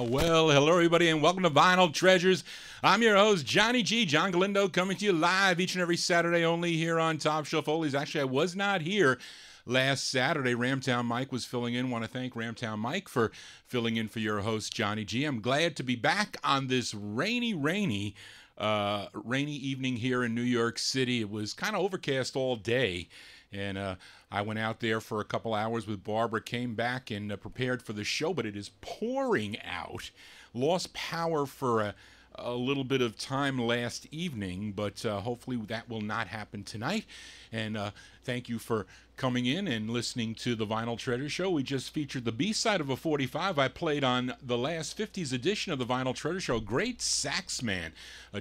Well, hello everybody and welcome to Vinyl Treasures. I'm your host, Johnny G, John Galindo, coming to you live each and every Saturday only here on Top Shelf Oldies. Actually, I was not here last Saturday. Ramtown Mike was filling in. Want to thank Ramtown Mike for filling in for your host, Johnny G. I'm glad to be back on this rainy evening here in New York City. It was kind of overcast all day. And I went out there for a couple hours with Barbara, came back and prepared for the show, but it is pouring out. Lost power for a little bit of time last evening, but hopefully that will not happen tonight. And thank you for coming in and listening to the Vinyl Treasure Show. We just featured the B-side of a 45 I played on the last 50s edition of the Vinyl Treasure Show. Great sax man,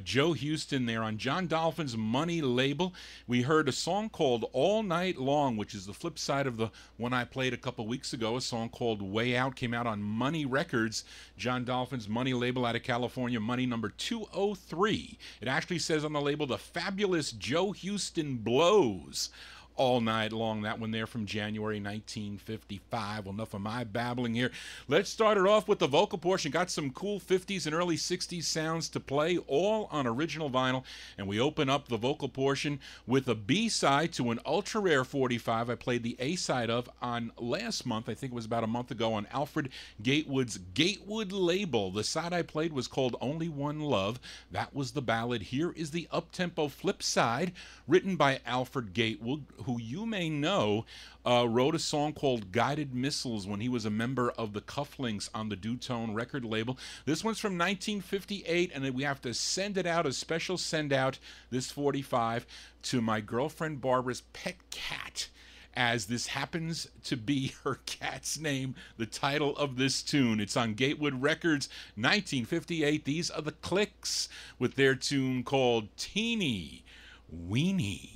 Joe Houston there on John Dolphin's Money label. We heard a song called All Night Long, which is the flip side of the one I played a couple weeks ago. A song called Way Out came out on Money Records, John Dolphin's Money label out of California, Money number 203. It actually says on the label, The Fabulous Joe Houston Blows. All Night Long, that one there from January 1955. Well, enough of my babbling here. Let's start it off with the vocal portion. Got some cool 50s and early 60s sounds to play, all on original vinyl. And we open up the vocal portion with a B-side to an ultra-rare 45 I played the A-side of on last month. I think it was about a month ago on Alfred Gatewood's Gatewood label. The side I played was called Only One Love. That was the ballad. Here is the up-tempo flip side, written by Alfred Gatewood, who you may know wrote a song called Guided Missiles when he was a member of the Cufflinks on the Dutone record label. This one's from 1958, and we have to send it out, a special send out, this 45, to my girlfriend Barbara's pet cat, as this happens to be her cat's name, the title of this tune. It's on Gatewood Records, 1958. These are the Clicks with their tune called Teeny Weeny.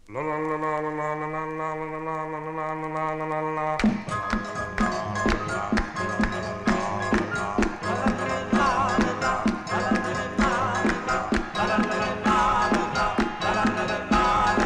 La la la la la la la la la la la la la. La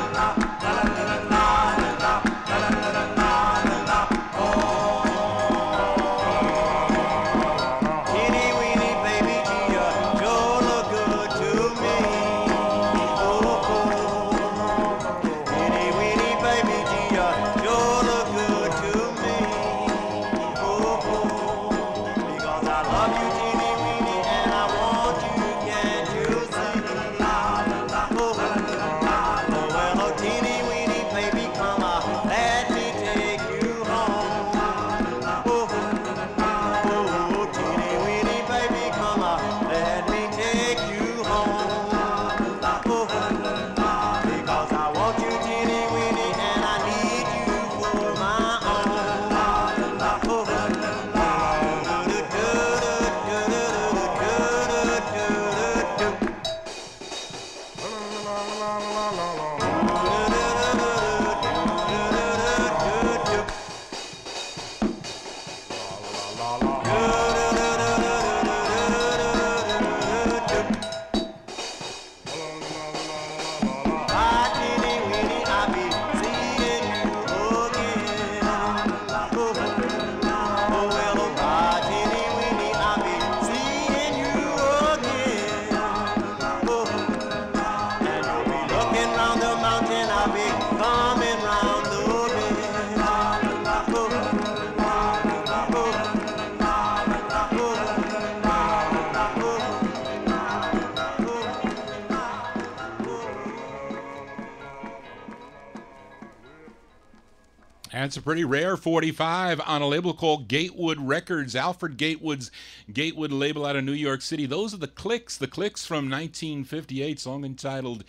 And it's a pretty rare 45 on a label called Gatewood Records. Alfred Gatewood's Gatewood label out of New York City. Those are the Clicks from 1958, song entitled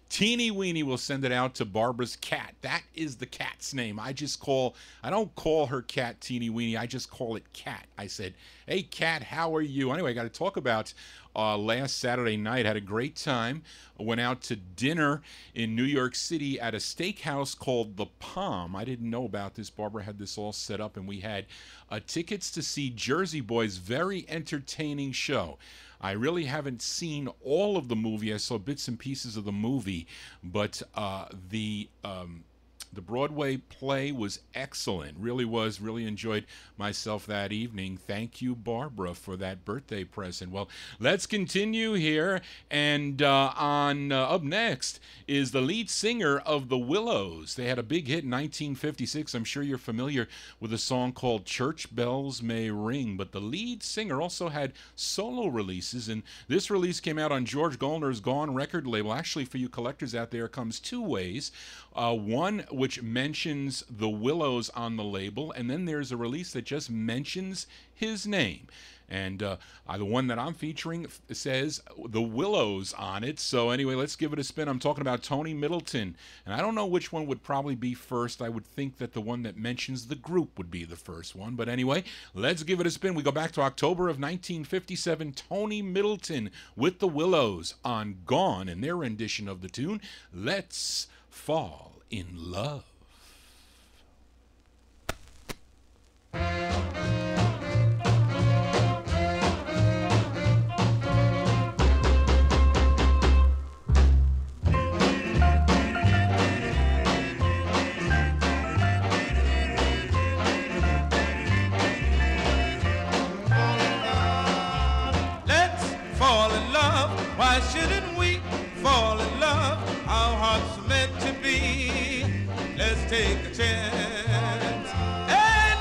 Teeny Weeny. We'll send it out to Barbara's cat. That is the cat's name. I don't call her cat Teeny Weeny. I just call it Cat. I said, hey, Cat, how are you? Anyway, I got to talk about last Saturday night. Had a great time. Went out to dinner in New York City at a steakhouse called The Palm. I didn't know about this. Barbara had this all set up, and we had tickets to see Jersey Boys' very entertaining show. I really haven't seen all of the movie. I saw bits and pieces of the movie, but the Broadway play was excellent. Really was. Really enjoyed myself that evening. Thank you, Barbara, for that birthday present. Well, let's continue here. And up next is the lead singer of The Willows. They had a big hit in 1956. I'm sure you're familiar with a song called Church Bells May Ring. But the lead singer also had solo releases. And this release came out on George Goldner's Gone record label. Actually, for you collectors out there, it comes two ways. One which mentions The Willows on the label, and then there's a release that just mentions his name. And the one that I'm featuring says The Willows on it. So anyway, let's give it a spin. I'm talking about Tony Middleton. And I don't know which one would probably be first. I would think that the one that mentions the group would be the first one. But anyway, let's give it a spin. We go back to October of 1957. Tony Middleton with The Willows on Gone and their rendition of the tune, Let's Fall in Love. Why shouldn't we fall in love? Our hearts are meant to be. Let's take a chance and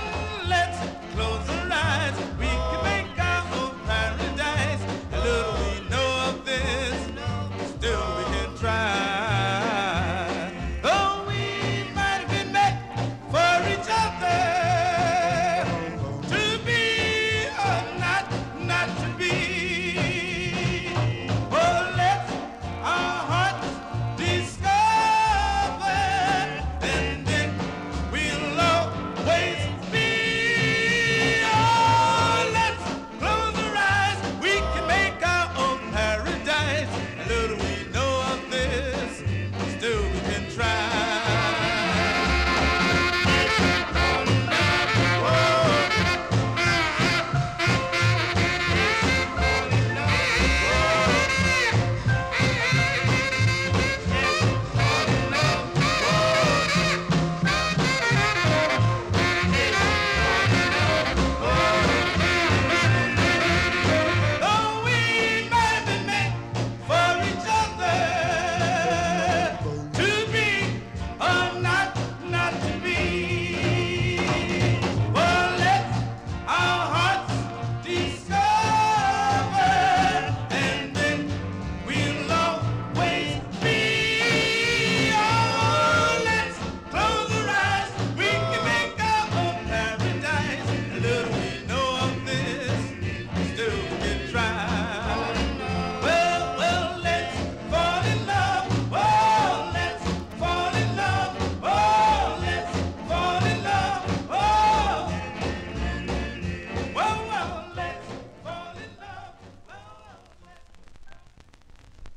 let's close our eyes. We can make our own paradise. A little we know of this, still we can try. Though we might have been meant for each other, to be or not to be.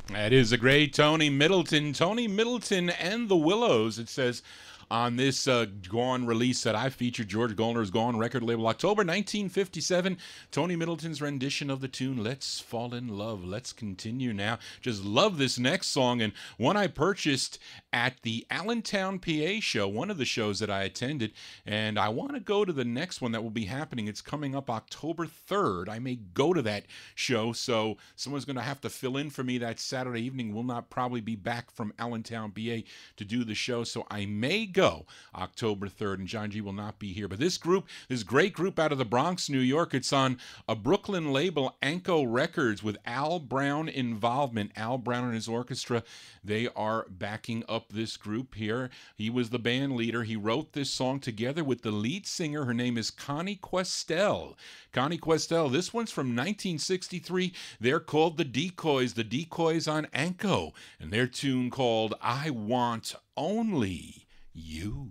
That is a great Tony Middleton. Tony Middleton and The Willows, it says on this Gone release that I featured, George Goldner's Gone record label, October 1957. Tony Middleton's rendition of the tune, Let's Fall in Love. Let's continue now. Just love this next song, and one I purchased at the Allentown, PA show, one of the shows that I attended, and I want to go to the next one that will be happening. It's coming up October 3rd. I may go to that show, so someone's going to have to fill in for me that Saturday evening. Will not probably be back from Allentown, PA to do the show, so I may go, October 3rd, and John G will not be here. But this group, this great group out of the Bronx, New York, it's on a Brooklyn label, Anko Records, with Al Brown involvement. Al Brown and his orchestra, they are backing up this group here. He was the band leader. He wrote this song together with the lead singer. Her name is Connie Questel. Connie Questel, this one's from 1963. They're called the Decoys on Anko, and their tune called I Want Only You.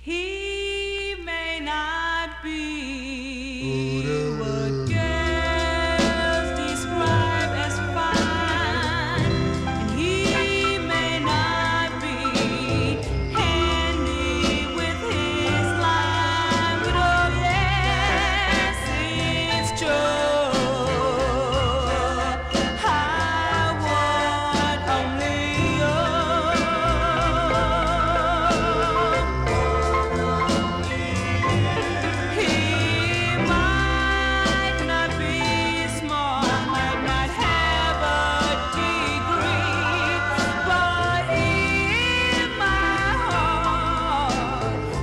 He may not be what girls describe as fine, and he may not be handy with his line, but oh yes, it's true. I want only you. He might not be smart, might not have a degree, but in my heart,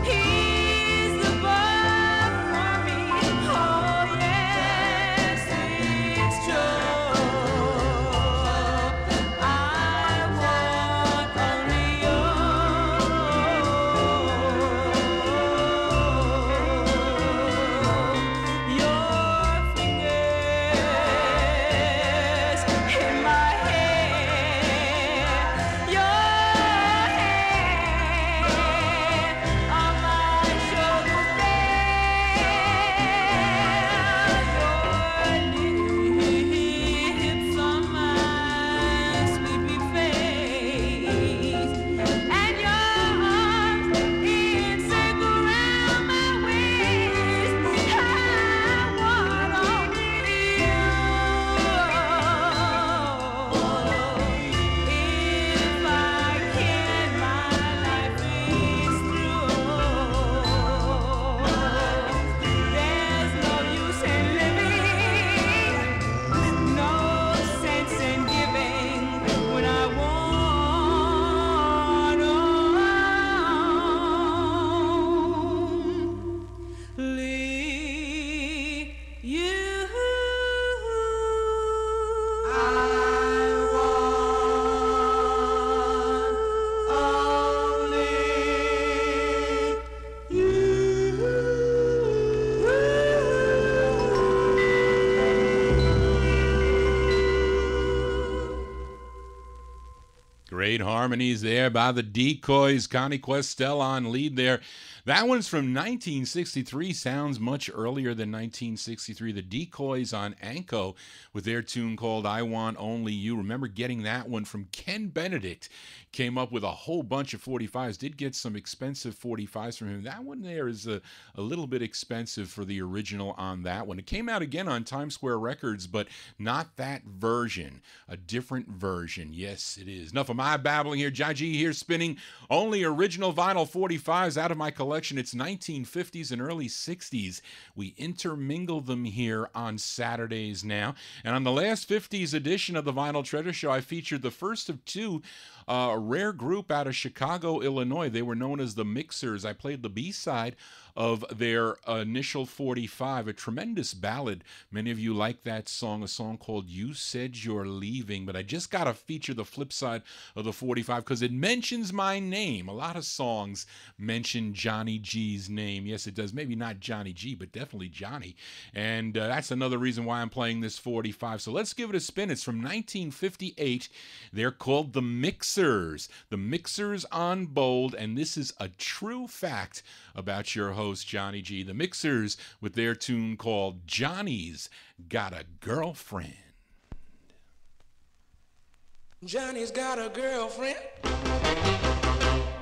he's the one for me. Oh yes, it's true. I want only you. Your fingers in my hair, your hand on my shoulders there, your lips on my sleepy face, and your arms insect around my waist. I want only you. If I can, my life is through. There's no use in living, no sense in giving when I want only you. I want only Great harmonies there by the Decoys. Connie Questel on lead there. That one's from 1963. Sounds much earlier than 1963. The Decoys on Anko with their tune called I Want Only You. Remember getting that one from Ken Benedict. Came up with a whole bunch of 45s. Did get some expensive 45s from him. That one there is a little bit expensive for the original on that one. It came out again on Times Square Records, but not that version. A different version. Yes, it is. Enough of my babbling here. John G here spinning only original vinyl 45s out of my collection. It's 1950s and early 60s. We intermingle them here on Saturdays now. And on the last 50s edition of the Vinyl Treasure Show, I featured the first of two, a rare group out of Chicago, Illinois. They were known as the Mixers. I played the B-side of their initial 45, a tremendous ballad. Many of you like that song, a song called You Said You're Leaving, but I just got to feature the flip side of the 45 because it mentions my name. A lot of songs mention Johnny G's name. Yes, it does. Maybe not Johnny G, but definitely Johnny. And that's another reason why I'm playing this 45. So let's give it a spin. It's from 1958. They're called the Mixers. The Mixers on Bold, and this is a true fact about your host, Johnny G. The Mixers with their tune called Johnny's Got a Girlfriend. Johnny's got a girlfriend.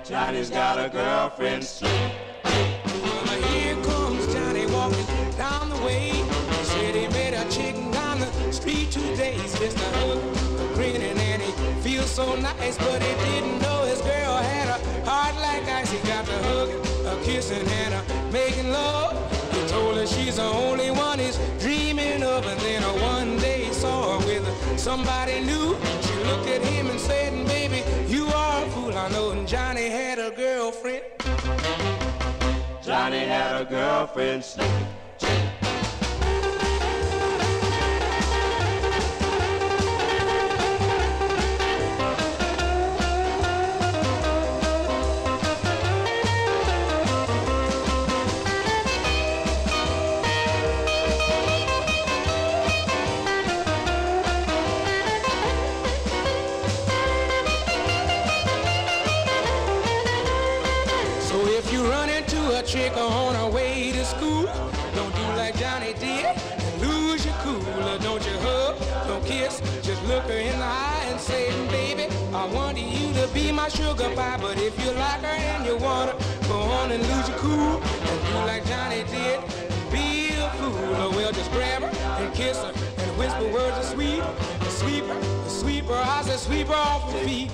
Johnny's got a girlfriend. Well, here comes Johnny walking down the way. He said he met a chick down the street today. He's just a hug, a grinning, and he feels so nice, but he didn't know his girl had a heart like ice. He got the hug, a kissing, and a making love. He told her she's the only one he's dreaming of, and then one day he saw her with somebody new. She looked at him and said, baby, girlfriend. Johnny had a girlfriend. Chick on her way to school. Don't do like Johnny did and lose your cool. Don't you hug, don't kiss, just look her in the eye and say, baby, I want you to be my sugar pie. But if you like her and you want her, go on and lose your cool. And do like Johnny did and be a fool. Well, just grab her and kiss her and whisper words of sweet. Sweep her, I said sweep her off her feet.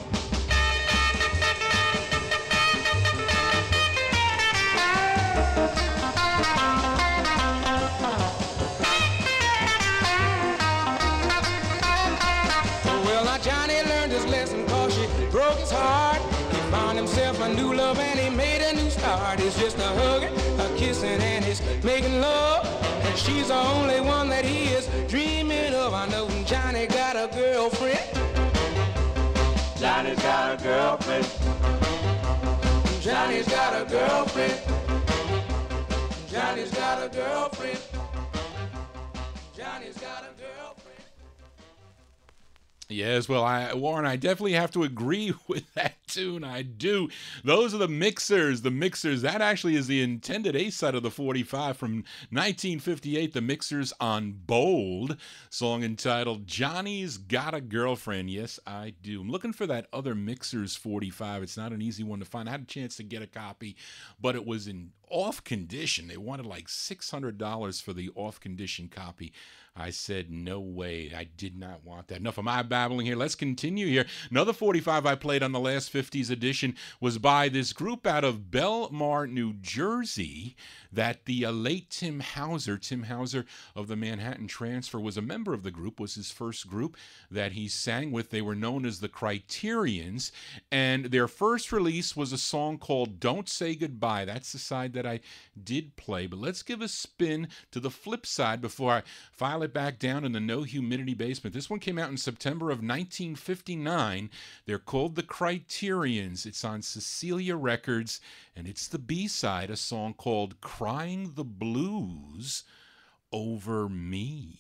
Johnny learned his lesson cause she broke his heart. He found himself a new love and he made a new start. It's just a hugging, a kissing, and he's making love. And she's the only one that he is dreaming of. I know Johnny got a girlfriend. Johnny's got a girlfriend. Johnny's got a girlfriend. Johnny's got a girlfriend. Johnny's got a girlfriend. Yes, well, Warren, I definitely have to agree with that tune. I do. Those are the Mixers. The Mixers, that actually is the intended A-side of the 45 from 1958, the Mixers on Bold, song entitled Johnny's Got a Girlfriend. Yes, I do. I'm looking for that other Mixers 45. It's not an easy one to find. I had a chance to get a copy, but it was in off condition. They wanted like $600 for the off condition copy. I said, no way. I did not want that. Enough of my babbling here. Let's continue here. Another 45 I played on the last 50s edition was by this group out of Belmar, New Jersey, that the late Tim Hauser of the Manhattan Transfer was a member of the group, was his first group that he sang with. They were known as the Criterions, and their first release was a song called Don't Say Goodbye. That's the side that I did play, but let's give a spin to the flip side before I file it back down in the No Humidity basement. This one came out in September of 1959. They're called the Criterions. It's on Cecilia Records, and it's the B-side, a song called Crying the Blues Over Me.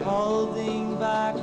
Holding back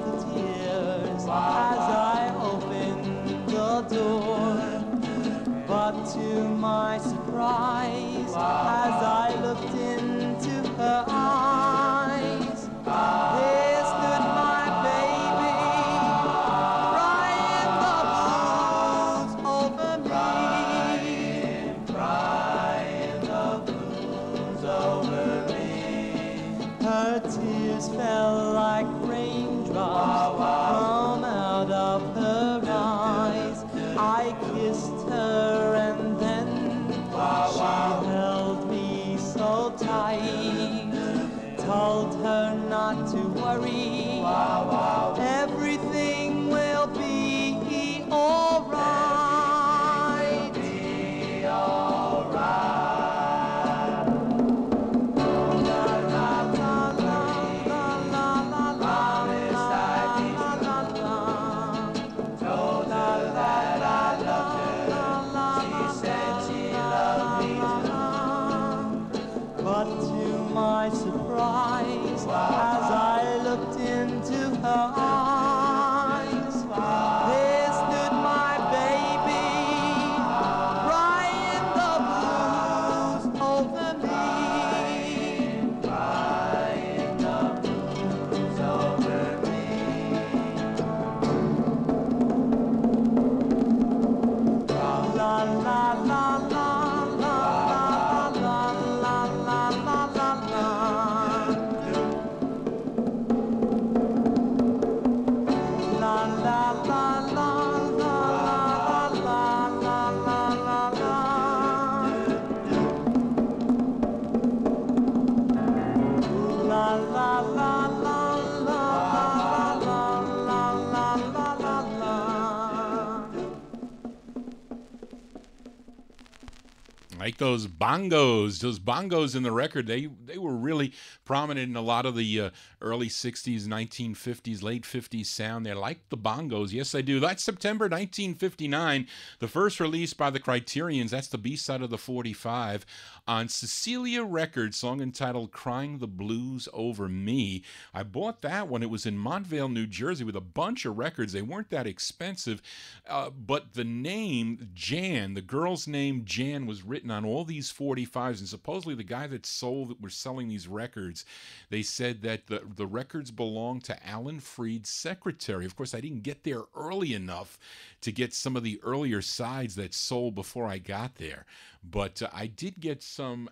Like those bongos in the record, they were really prominent in a lot of the early 60s, 1950s, late 50s sound. They like the bongos. Yes, I do. That's September 1959, the first release by the Criterions. That's the B-side of the 45 on Cecilia Records, song entitled Crying the Blues Over Me. I bought that one. It was in Montvale, New Jersey, with a bunch of records. They weren't that expensive, but the name Jan, the girl's name Jan, was written on all these 45s, and supposedly the guy that was selling these records, they said that the records belonged to Alan Freed's secretary. Of course, I didn't get there early enough to get some of the earlier sides that sold before I got there. But I did get some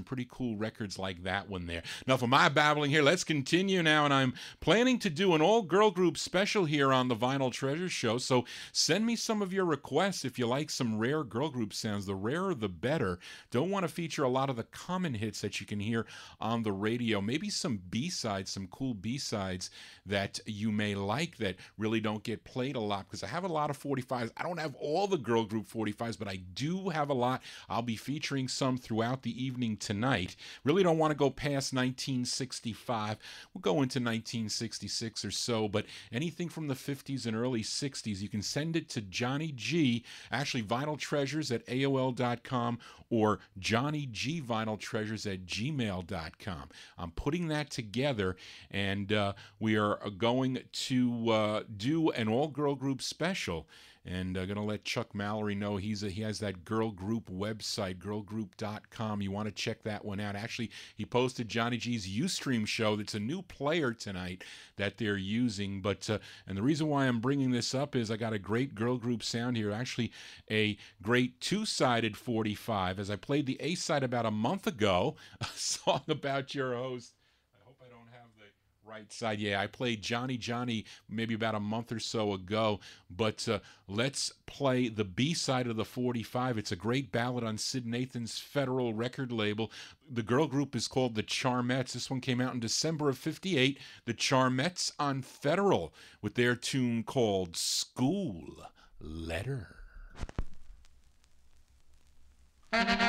pretty cool records like that one there. Now, for my babbling here, let's continue now, and I'm planning to do an all-girl group special here on the Vinyl Treasure Show, so send me some of your requests if you like some rare girl group sounds. The rarer, the better. Don't want to feature a lot of the common hits that you can hear on the radio. Maybe some B-sides, some cool B-sides that you may like that really don't get played a lot, because I have a lot of 45s. I don't have all the girl group 45s, but I do have a lot. I'll be featuring some throughout the evening tonight. Really don't want to go past 1965. We'll go into 1966 or so, but anything from the 50s and early 60s, you can send it to Johnny G, actually vinyltreasures at AOL.com or JohnnyGVinyltreasures@gmail.com. I'm putting that together, and we are going to do an all-girl group special. And I'm going to let Chuck Mallory know he has that girl group website, girlgroup.com. You want to check that one out. Actually, he posted Johnny G's Ustream show. That's a new player tonight that they're using. But and the reason why I'm bringing this up is I got a great girl group sound here. Actually, a great two-sided 45. As I played the A-side about a month ago, a song about your host. Right side. Yeah, I played Johnny maybe about a month or so ago, but let's play the B-side of the 45. It's a great ballad on Sid Nathan's Federal record label. The girl group is called the Charmettes. This one came out in December of 58. The Charmettes on Federal with their tune called School Letter. Oh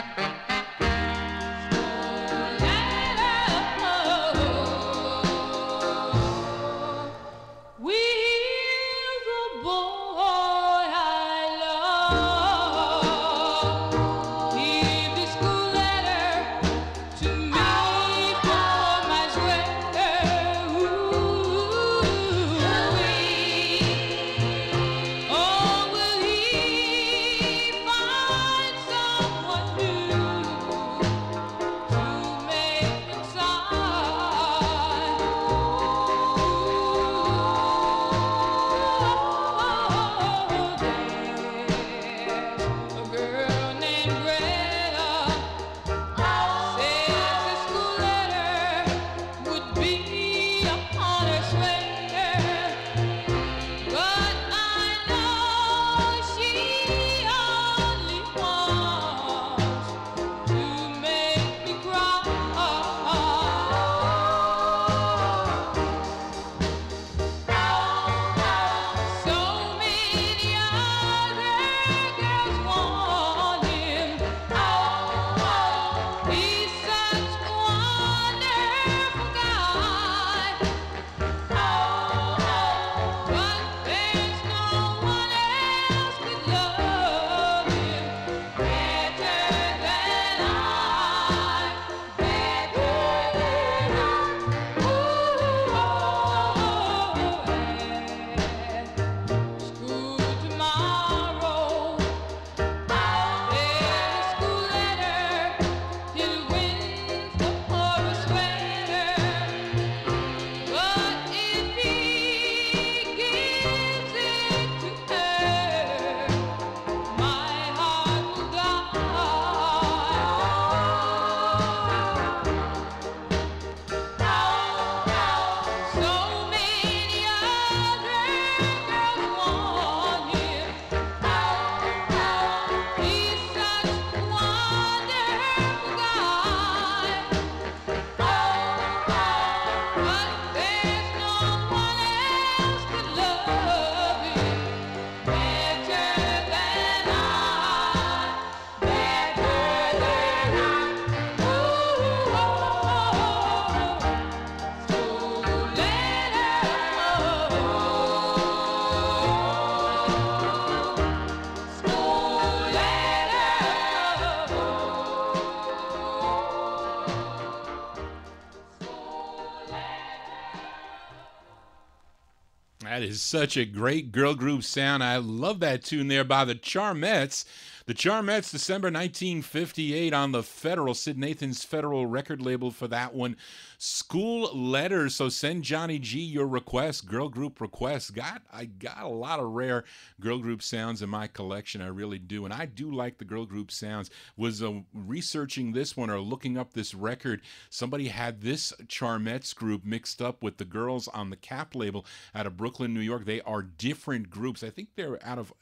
is such a great girl group sound. I love that tune there by the Charmettes. The Charmettes, December 1958 on the Federal, Sid Nathan's Federal record label for that one. School Letters. So send Johnny G your requests, girl group requests. I got a lot of rare girl group sounds in my collection. I really do. And I do like the girl group sounds. Was researching this one or looking up this record, somebody had this Charmettes group mixed up with the girls on the Cap label out of Brooklyn, New York. They are different groups. I think they're out of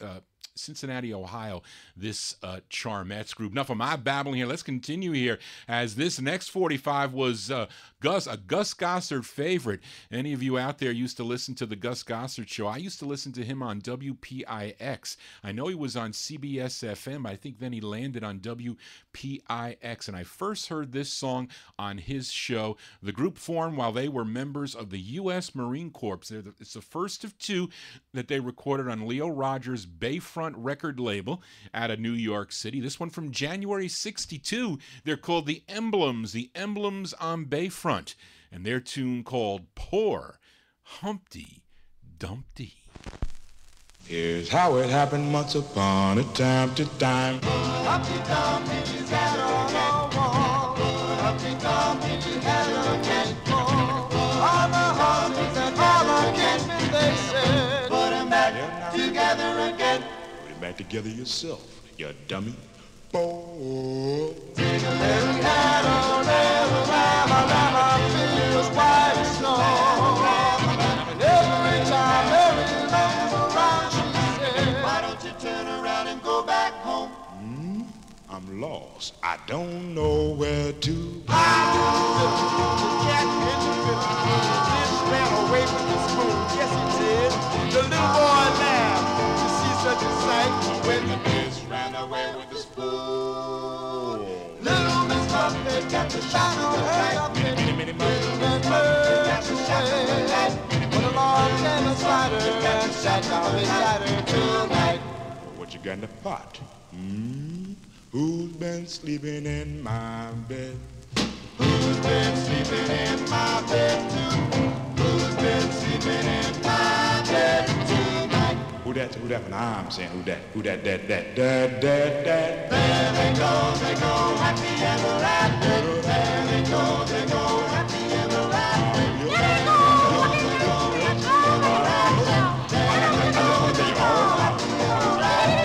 Cincinnati, Ohio, this Charmettes group. Enough of my babbling here. Let's continue here, as this next 45 was a Gus Gossard favorite. Any of you out there used to listen to the Gus Gossard show? I used to listen to him on WPIX. I know he was on CBS FM, but I think then he landed on WPIX, and I first heard this song on his show. The group formed while they were members of the U.S. Marine Corps. It's the first of two that they recorded on Leo Rogers' Bayfront record label out of New York City. This one from January 62. They're called the Emblems on Bayfront, and their tune called Poor Humpty Dumpty. Here's how it happened once upon a time to time. Humpty Dumpty sat on a wall. Humpty Dumpty had a cake all. All the Humphys and all the Kingpins, they said, put them back together again. Put it back together yourself, you dummy. Oh. Take a little cat on every ram, feels white as snow. And every time, every long around, she said, why don't you turn around and go back home? I'm lost. I don't know where to. The cat ran away with the spoon. Yes, he did. The little boy laughed to see such a sight when the fish ran away with the spoon. Little Miss Muffet got the shine on her outfit. Little Miss Muffet got the shine on her outfit. When along came a spider and sat down beside her tonight. What you got in the pot? Who's been sleeping in my bed? Who's been sleeping in my bed too? Who's been sleeping in my bed tonight? Who that? When I'm saying who that? That. There they go, happy ever after. There they go, happy ever after. There they go, happy ever after. There they go, happy ever after.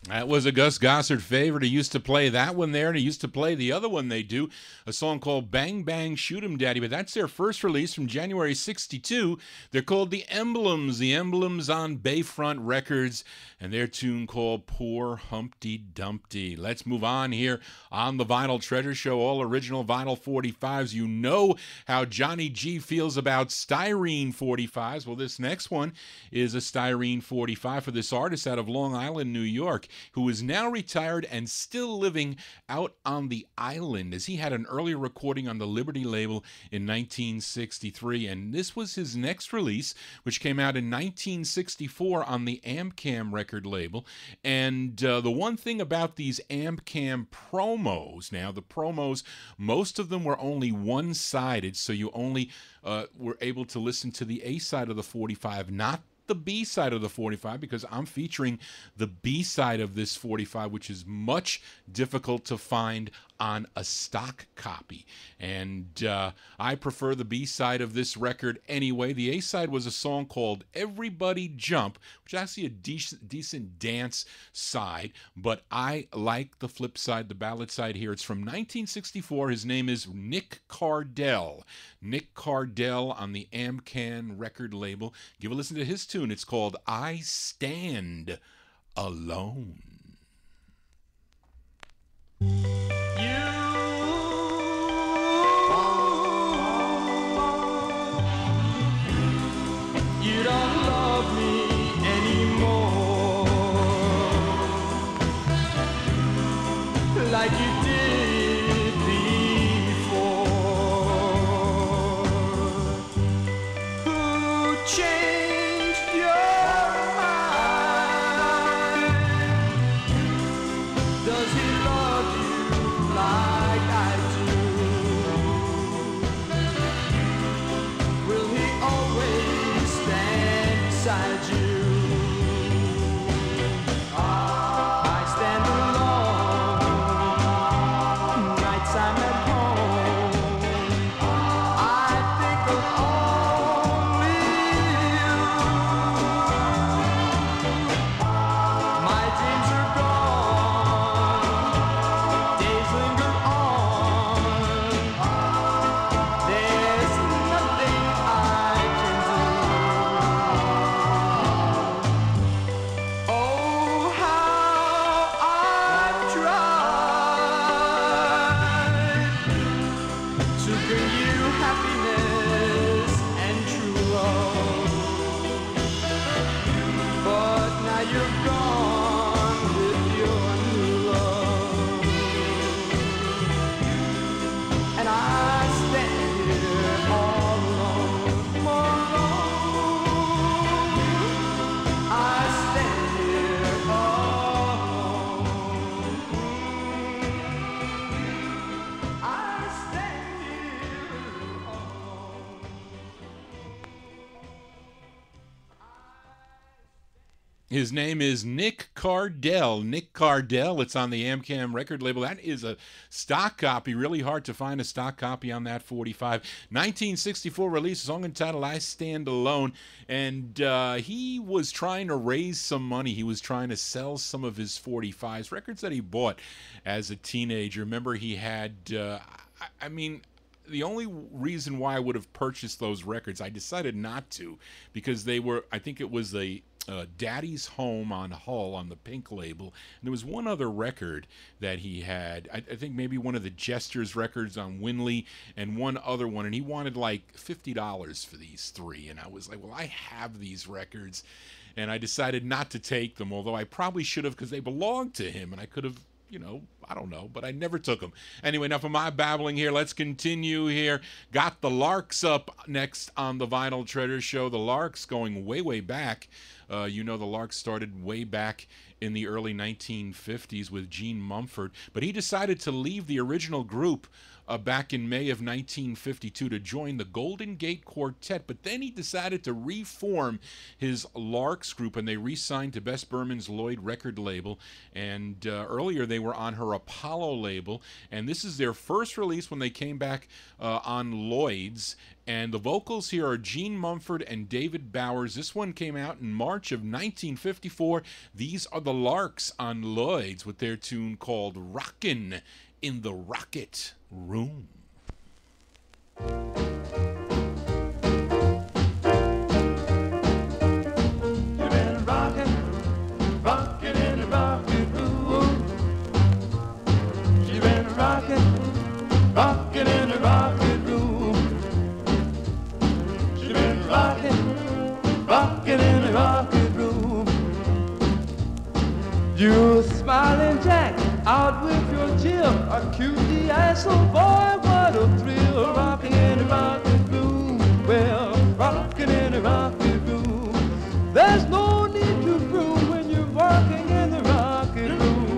That was a Gus Gossard favorite. He used to play that one there, and he used to play the other one they do, a song called Bang Bang Shoot 'Em Daddy, but that's their first release from January 62. They're called the Emblems on Bayfront Records, and their tune called Poor Humpty Dumpty. Let's move on here on the Vinyl Treasure Show, all original vinyl 45s. You know how Johnny G feels about styrene 45s. Well, this next one is a styrene 45 for this artist out of Long Island, New York, who is now retired and still living out on the island, as he had an earlier recording on the Liberty label in 1963, and this was his next release, which came out in 1964 on the Amcam record label. And the one thing about these Amcam promos, now the promos, most of them were only one-sided, so you only were able to listen to the A side of the 45, not the B side of the 45, because I'm featuring the B side of this 45, which is much difficult to find on a stock copy, and I prefer the B side of this record anyway. The A side was a song called Everybody Jump, which is actually a decent dance side, but I like the flip side, the ballad side here. It's from 1964. His name is Nick Cardell on the Amcan record label. Give a listen to his tune. It's called I Stand Alone. You don't love me anymore. like you did before. Who changed your mind? Does he love you like I do? Will he always stand beside you? I stand alone nights I'm at home. I think of only you. My dreams are gone, days linger on. There's nothing I can do. Oh, how I've tried to bring you happiness and true love, but now you're gone with your new love, and I stand here all alone, more alone. I stand here all alone. I stand here alone. His name is Nick Cardell. Nick Cardell. It's on the Amcam record label. That is a stock copy. Really hard to find a stock copy on that 45. 1964 release, song entitled I Stand Alone. And he was trying to raise some money. He was trying to sell some of his 45s, records that he bought as a teenager. Remember, he had, I mean, the only reason why I would have purchased those records, I decided not to, because they were, I think it was the Daddy's Home on Hull on the Pink label. And there was one other record that he had. I think maybe one of the Jesters records on Winley and one other one. And he wanted like $50 for these three. And I was like, well, I have these records. And I decided not to take them, although I probably should have, because they belonged to him. And I could have, you know, I don't know, but I never took them. Anyway, enough of my babbling here. Let's continue here. Got the Larks up next on the Vinyl Treasure Show. The Larks going way, way back. You know, the Larks started way back in the early 1950s with Gene Mumford, but he decided to leave the original group back in May of 1952 to join the Golden Gate Quartet, but then he decided to reform his Larks group, and they re-signed to Bess Berman's Lloyd record label, and earlier they were on her Apollo label, and this is their first release when they came back on Lloyd's. And the vocals here are Gene Mumford and David Bowers. This one came out in March of 1954. These are the Larks on Lloyd's with their tune called Rockin' in the Rocket Room. You've been rockin', rockin' in the rocket room. You've been rockin', rockin' in the rocket room. You've been rockin', rockin' in the rocket room. You smiling Jack out with your Jim, a cutie ass, oh boy, what a thrill, rockin' in the rocket room. Well, rockin' in the rocket room. There's no need to broom when you're walking in the rocket room.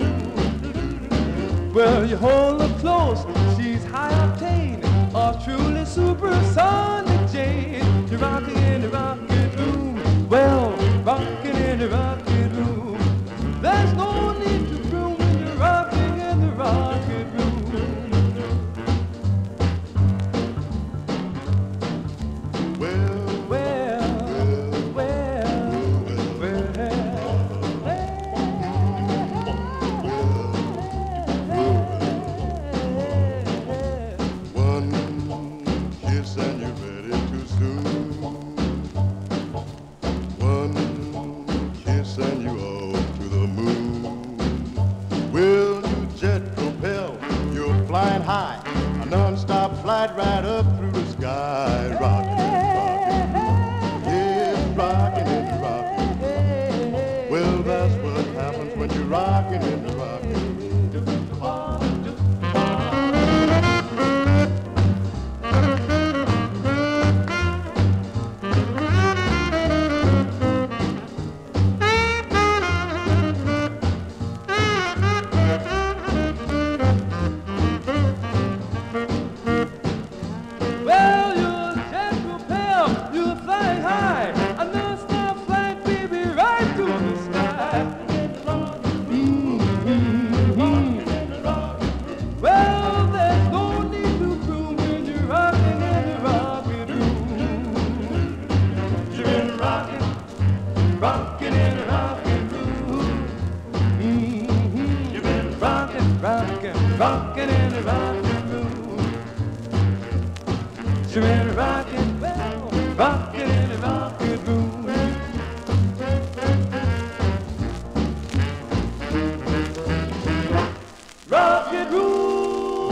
Well, you hold her close, she's high octane, a truly supersonic Jane. You're rocking in the rocket room. Well, rocking in the rocket room. There's no need to broom when you're rocking in the rocket room. Well, well, well, well, One kiss and you're ready too soon. One kiss and you off to the moon. Will you jet propel? You're flying high, a non-stop flight right up through the sky. Rockin' and rockin', yes, rockin' and rockin'. Well, that's what happens when you're rockin' in the rocket. rockin' in a rockin' room. She's been rockin', well, rockin' in a rockin' room. Rocket room.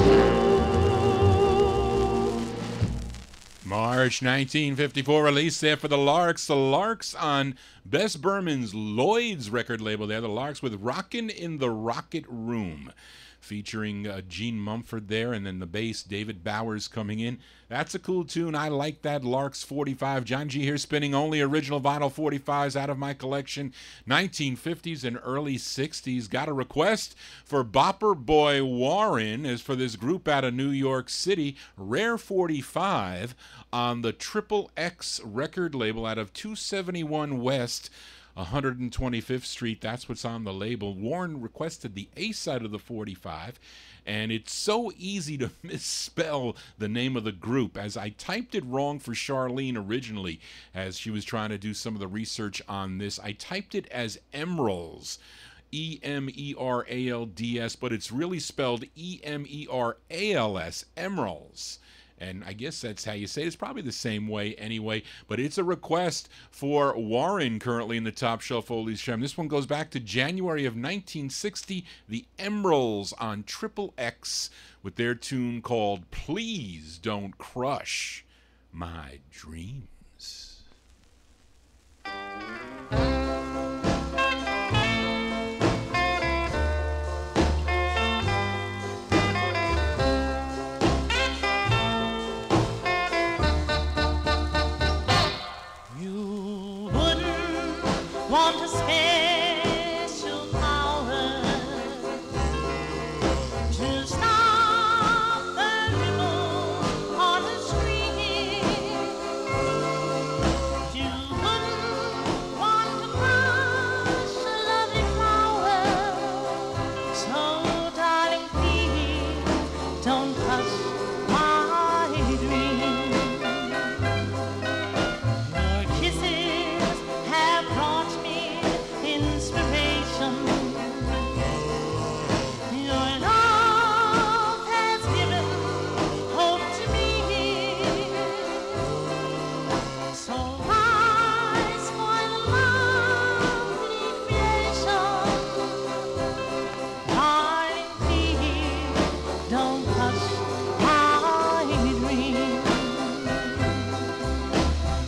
March 1954 release there for the Larks. The Larks on Bess Berman's Lloyd's record label there. The Larks with Rockin' in the Rocket Room, featuring Gene Mumford there, and then the bass, David Bowers, coming in. That's a cool tune. I like that. Larks 45. John G here spinning only original vinyl 45s out of my collection. 1950s and early 60s. Got a request for Bopper Boy Warren, is for this group out of New York City, Rare 45, on the Triple X record label out of 271 West, 125th Street. That's what's on the label. Warren requested the A side of the 45, and it's so easy to misspell the name of the group, as I typed it wrong for Charlene originally as she was trying to do some of the research on this. I typed it as Emeralds, Emeralds, but it's really spelled Emerals, Emeralds. And I guess that's how you say it. It's probably the same way anyway. But it's a request for Warren currently in the Top Shelf Oldies Show. This one goes back to January of 1960. The Emeralds on Triple X with their tune called Please Don't Crush My Dreams. Want a special power to stop the ripple on the street. You wouldn't want to crush a lovely flower. So darling, please don't crush my dream. Your kisses have brought inspiration. Your love has given hope to me. So why spoil a lovely creation? Darling, please don't crush my dream.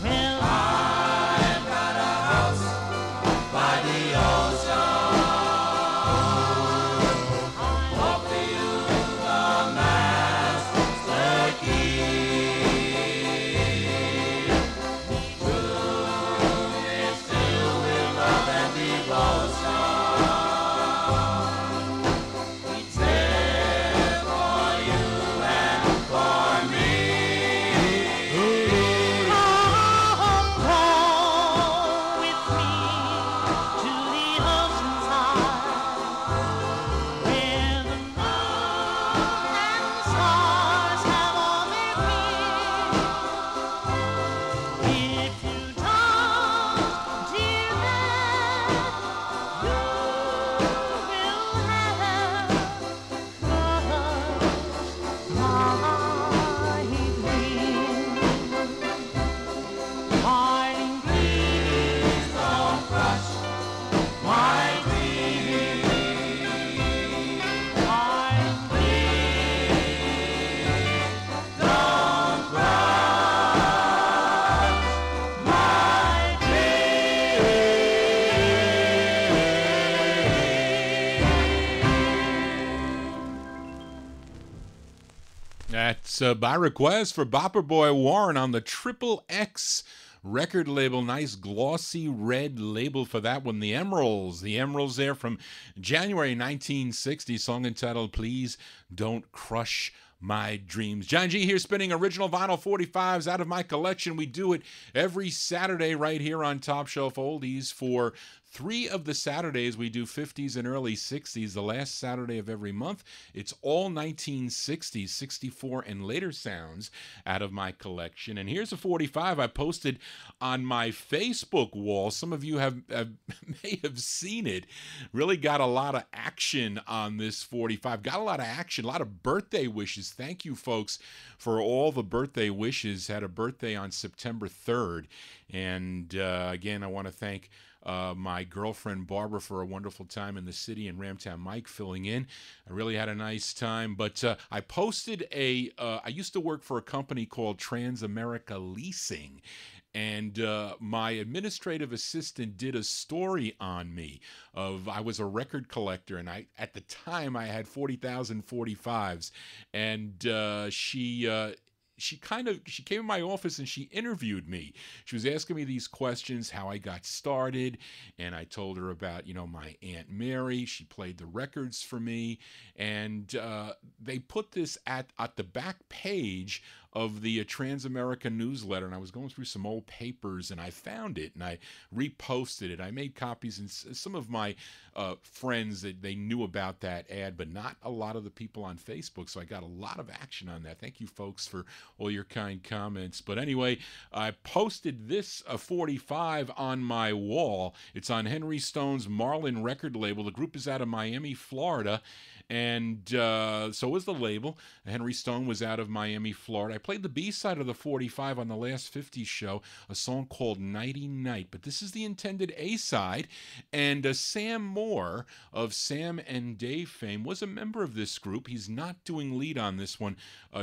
Well, I've got a house by the ocean. Hope to you the master key. Room is filled with love and devotion. It's there for you and for me. Come with me to the ocean side, where the moon and the stars have all their being. If you don't, dear lad, you will have crushed my dream. Darling, please don't crush my dream. Darling, please don't crush my That's by request for Bopper Boy Warren on the Triple X record label. Nice glossy red label for that one. The Emeralds. The Emeralds there from January 1960. Song entitled Please Don't Crush My Dreams. John G here spinning original vinyl 45s out of my collection. We do it every Saturday right here on Top Shelf Oldies for 3 of the Saturdays we do 50s and early 60s. The last Saturday of every month, it's all 1960s, 64 and later sounds out of my collection. And here's a 45 I posted on my Facebook wall. Some of you may have seen it. Really got a lot of action on this 45. Got a lot of action, a lot of birthday wishes. Thank you, folks, for all the birthday wishes. Had a birthday on September 3rd. And again, I want to thank my girlfriend Barbara for a wonderful time in the city, and Ramtown Mike filling in. I really had a nice time. But I posted I used to work for a company called Transamerica Leasing, and my administrative assistant did a story on me I was a record collector, and at the time I had 40,000 45s, and she came in my office and she interviewed me. She was asking me these questions, how I got started, and I told her about, my Aunt Mary. She played the records for me, and they put this at the back page of the Transamerica newsletter, and I was going through some old papers, and I found it, and I reposted it. I made copies, and some of my friends, that they knew about that ad, but not a lot of the people on Facebook, so I got a lot of action on that. Thank you, folks, for all your kind comments. But anyway, I posted this 45 on my wall. It's on Henry Stone's Marlin record label. The group is out of Miami, Florida, and so is the label. Henry Stone was out of Miami, Florida. I played the B-side of the 45 on the last 50s show, a song called Nighty Night, but this is the intended A-side, and Sam Moore of Sam and Dave fame was a member of this group. He's not doing lead on this one.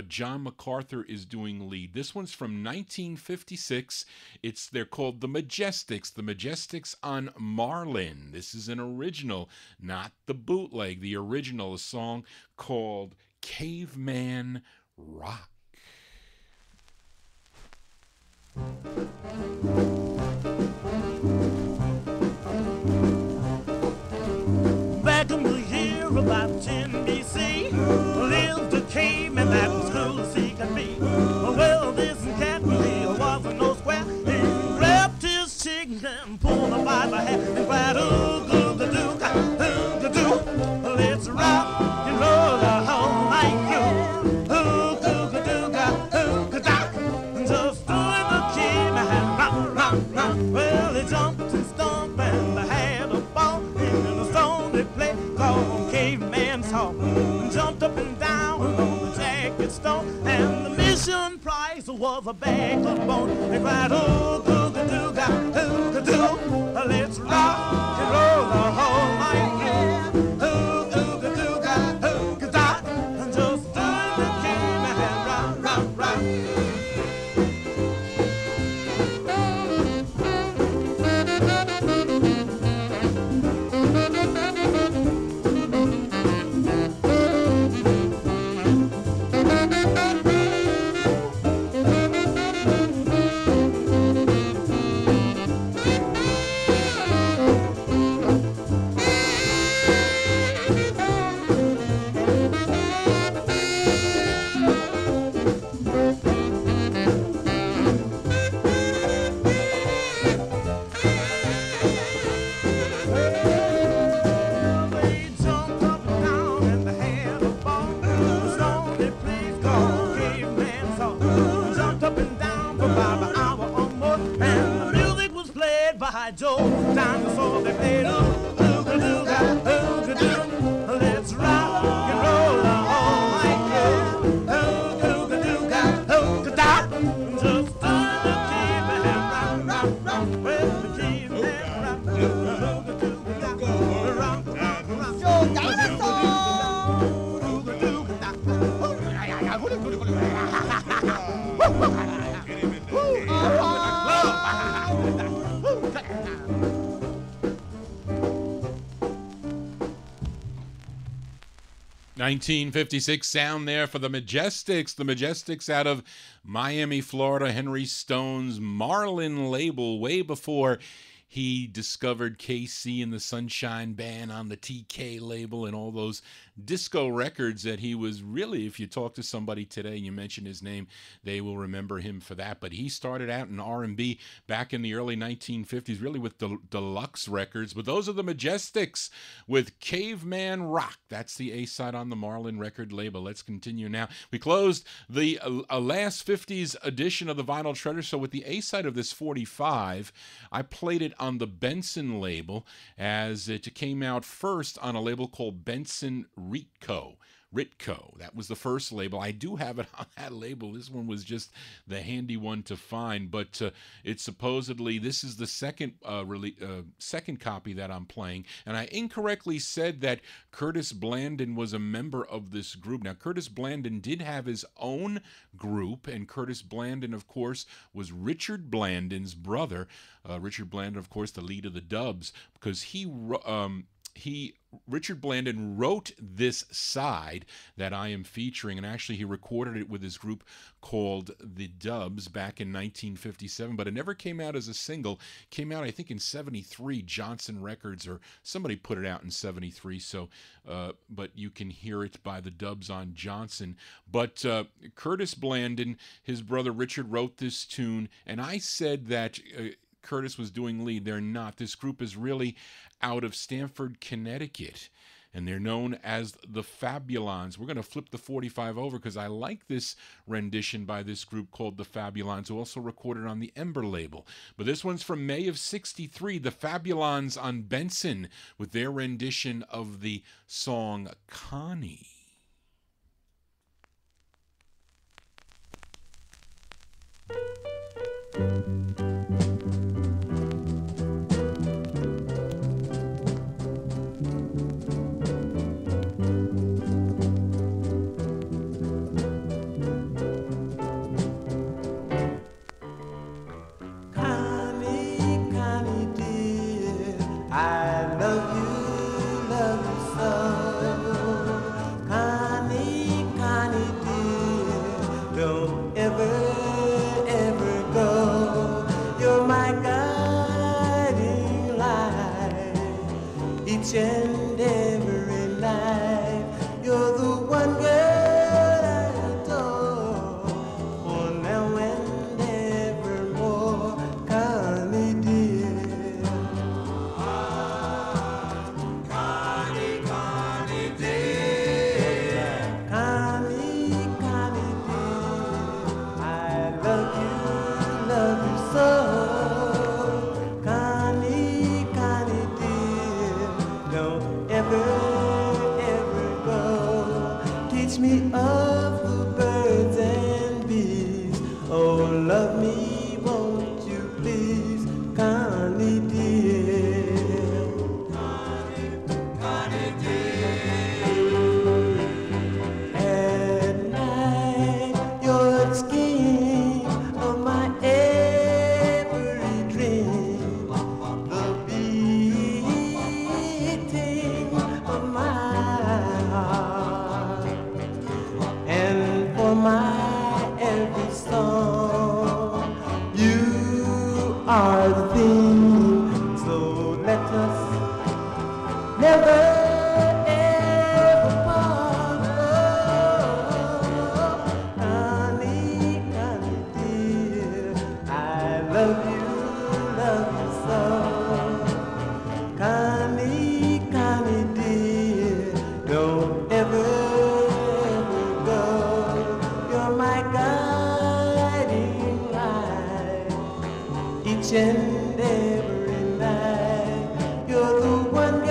John MacArthur is doing lead. This one's from 1956. They're called The Majestics. The Majestics on Marlin. This is an original, not the bootleg. The original, a song called Caveman Rock. Back in the year about 10 BC, lived a caveman that was cool as he could be. Well, this cat really wasn't no square. He grabbed his chicken and pulled her by the hair and cried, "Ooh-goo-ga-doo, ooh-ga-doo, let's rock and roll the whole night, you. Ooh-goo-ga-doo-ga, ooh-ga-da." Just doing the caveman rock, rock, rock. Well, he jumped and stomped and they had a ball in the song they played called Caveman's Hall. Jumped up and down on the jacket stone, and the mission prize was a bag of bone. They cried, "Ooh-goo-ga-doo-ga, ooh-ga-doo, let's rock and roll the whole night, yeah. Ooh-goo-ga-doo-ga, ooh-ga-da." Just doing the caveman rock, rock, rock. Joe, dinosaur, they played ooga-dooga, ooga-doo. Let's rock and roll the whole night, yeah. Ooga-dooga, ooga-da. Just doing the caveman rock, rock, rock. Well, the caveman rock, ooga-dooga, rock, rock, rock. Joe, dinosaur, ooga-dooga. 1956 sound there for the Majestics. The Majestics out of Miami, Florida. Henry Stone's Marlin label, way before he discovered KC and the Sunshine Band on the TK label and all those disco records that he was really, if you talk to somebody today and you mention his name, they will remember him for that. But he started out in R&B back in the early 1950s, really with the deluxe records. But those are the Majestics with Caveman Rock. That's the A-side on the Marlin record label. Let's continue now. We closed the last 50s edition of the Vinyl Treasure Show with the A-side of this 45. I played it on the Benson label as it came out first on a label called Benson Ritco. That was the first label. I do have it on that label. This one was just the handy one to find, but it's supposedly, this is the second copy that I'm playing, and I incorrectly said that Curtis Blandon was a member of this group. Now, Curtis Blandon did have his own group, and Curtis Blandon, of course, was Richard Blandon's brother. Richard Blandon, of course, the lead of the Dubs, because Richard Blandon wrote this side that I am featuring, and actually he recorded it with his group called the Dubs back in 1957, but it never came out as a single. It came out, I think, in 73, Johnson Records, or somebody put it out in 73, so, but you can hear it by the Dubs on Johnson. But Curtis Blandon, his brother Richard, wrote this tune, and I said that Curtis was doing lead. They're not. This group is really out of Stamford, Connecticut, and they're known as the Fabulons. We're going to flip the 45 over because I like this rendition by this group called the Fabulons, who also recorded on the Ember label. But this one's from May of 63, the Fabulons on Benson, with their rendition of the song Connie. And every night, you're the one girl I adore, for now and evermore, Connie dear. Connie, Connie dear. Connie, Connie dear, I love you so. Connie, Connie dear, don't ever go. Teach me of the birds and bees. Oh, love me, won't you please, Connie dear. Connie dear. At night, you're the scheme of my every dream. The beating of my heart, and for my every song, you are the theme. So let us never ever part. Oh, Connie, Connie dear, I love you so. Connie, Connie dear, don't ever go. You're my guiding light, each and every night. You're the one girl I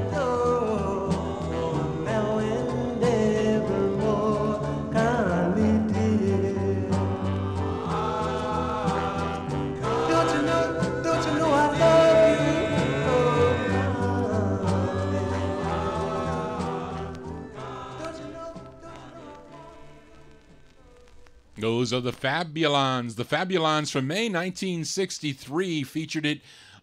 adore, for now and evermore, Connie dear. Don't you know I love you? Those are the Fabulons. The Fabulons from May 1963 featured it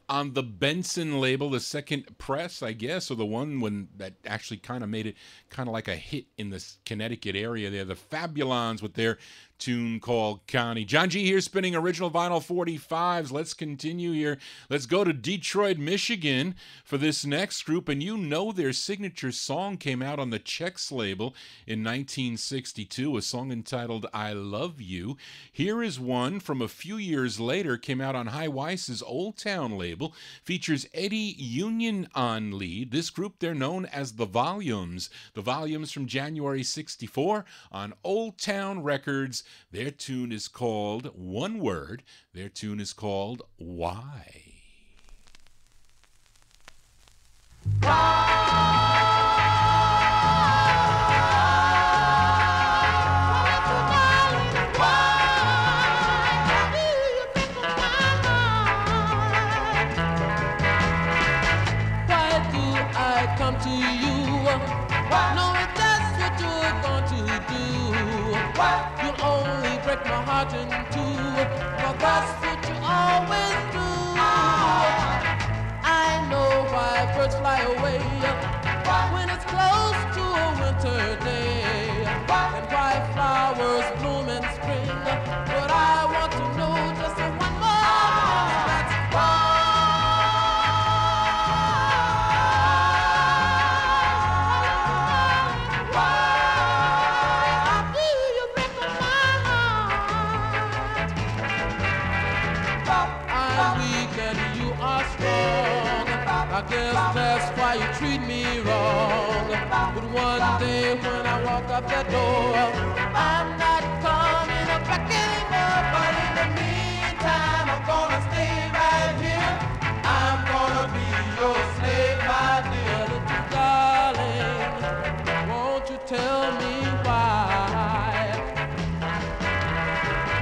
on the Benson label, the second press, I guess, or the one when that actually kind of made it kind of like a hit in the Connecticut area there. The Fabulons with their tune called Connie. John G here spinning original vinyl 45s. Let's continue here. Let's go to Detroit, Michigan for this next group. And you know their signature song came out on the Chex label in 1962, a song entitled I Love You. Here is one from a few years later, came out on High Weiss's Old Town label, features Eddie Union on lead. This group, they're known as The Volumes. The Volumes from January 64 on Old Town Records. Their tune is called, one word, their tune is called Why. Break my heart in two, but that's what you always do. I know why birds fly away when it's close to a winter day, and why flowers bloom in spring, but I want to know just one more. That's why. I guess that's why you treat me wrong. But one day when I walk up that door, I'm not coming back anymore. But in the meantime, I'm gonna stay right here. I'm gonna be your slave, my dear little darling. Won't you tell me why?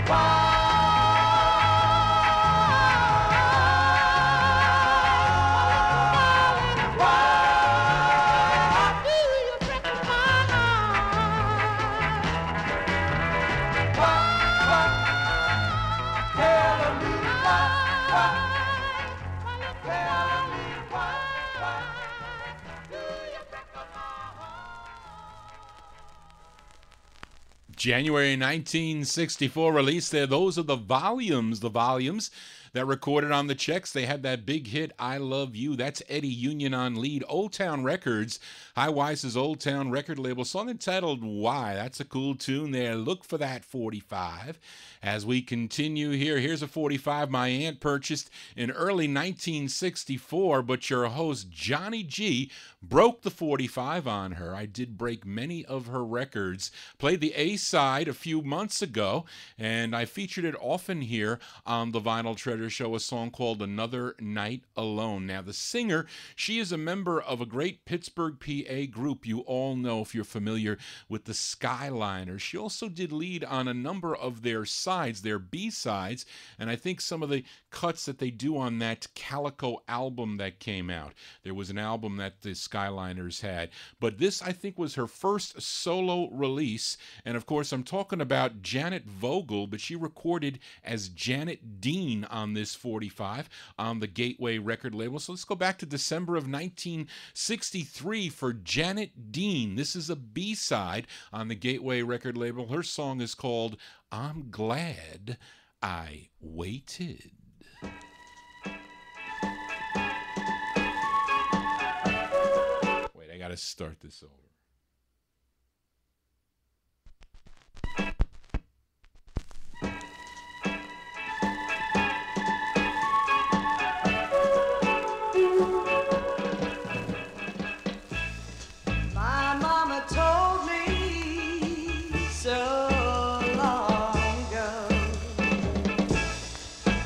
Why? January 1964 release there. Those are the Volumes that recorded on the Chex. They had that big hit, I Love You. That's Eddie Union on lead. Old Town Records, High Weiss's Old Town record label, song entitled Why. That's a cool tune there. Look for that 45. As we continue here, here's a 45 my aunt purchased in early 1964, but your host Johnny G broke the 45 on her. I did break many of her records. Played the A-side a few months ago, and I featured it often here on the Vinyl Treasure Show, a song called Another Night Alone. Now, the singer, she is a member of a great Pittsburgh, PA group you all know if you're familiar with the Skyliners. She also did lead on a number of their sides, their B-sides, and I think some of the cuts that they do on that Calico album that came out. There was an album that the Skyliners had, but this I think was her first solo release, and of course I'm talking about Janet Vogel, but she recorded as Janet Dean on this 45 on the Gateway record label. So let's go back to December of 1963 for Janet Dean. This is a B-side on the Gateway record label. Her song is called I'm Glad I Waited. Wait, I gotta start this over.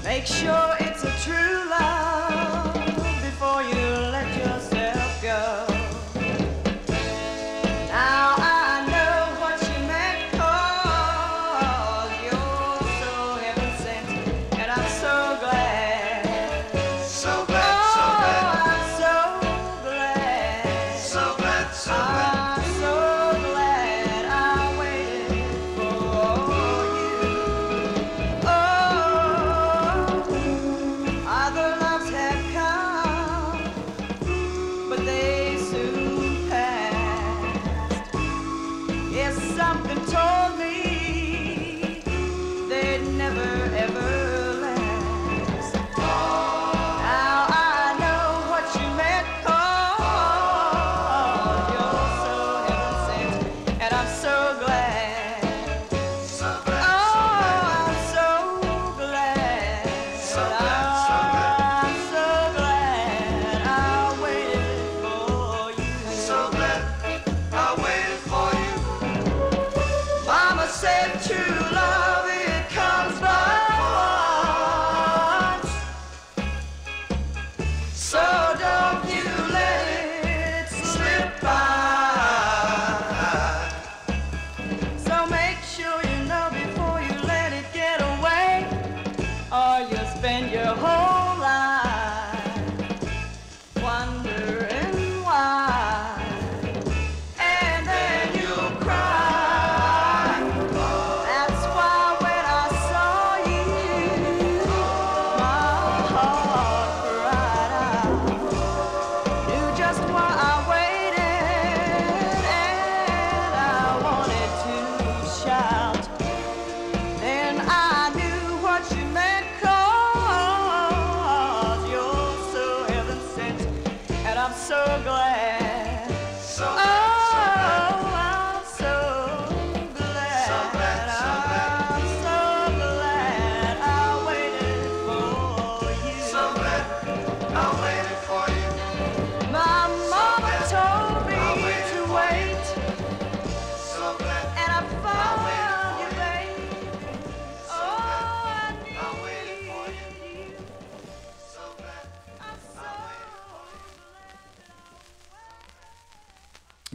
Make sure it's a true love before you let yourself go.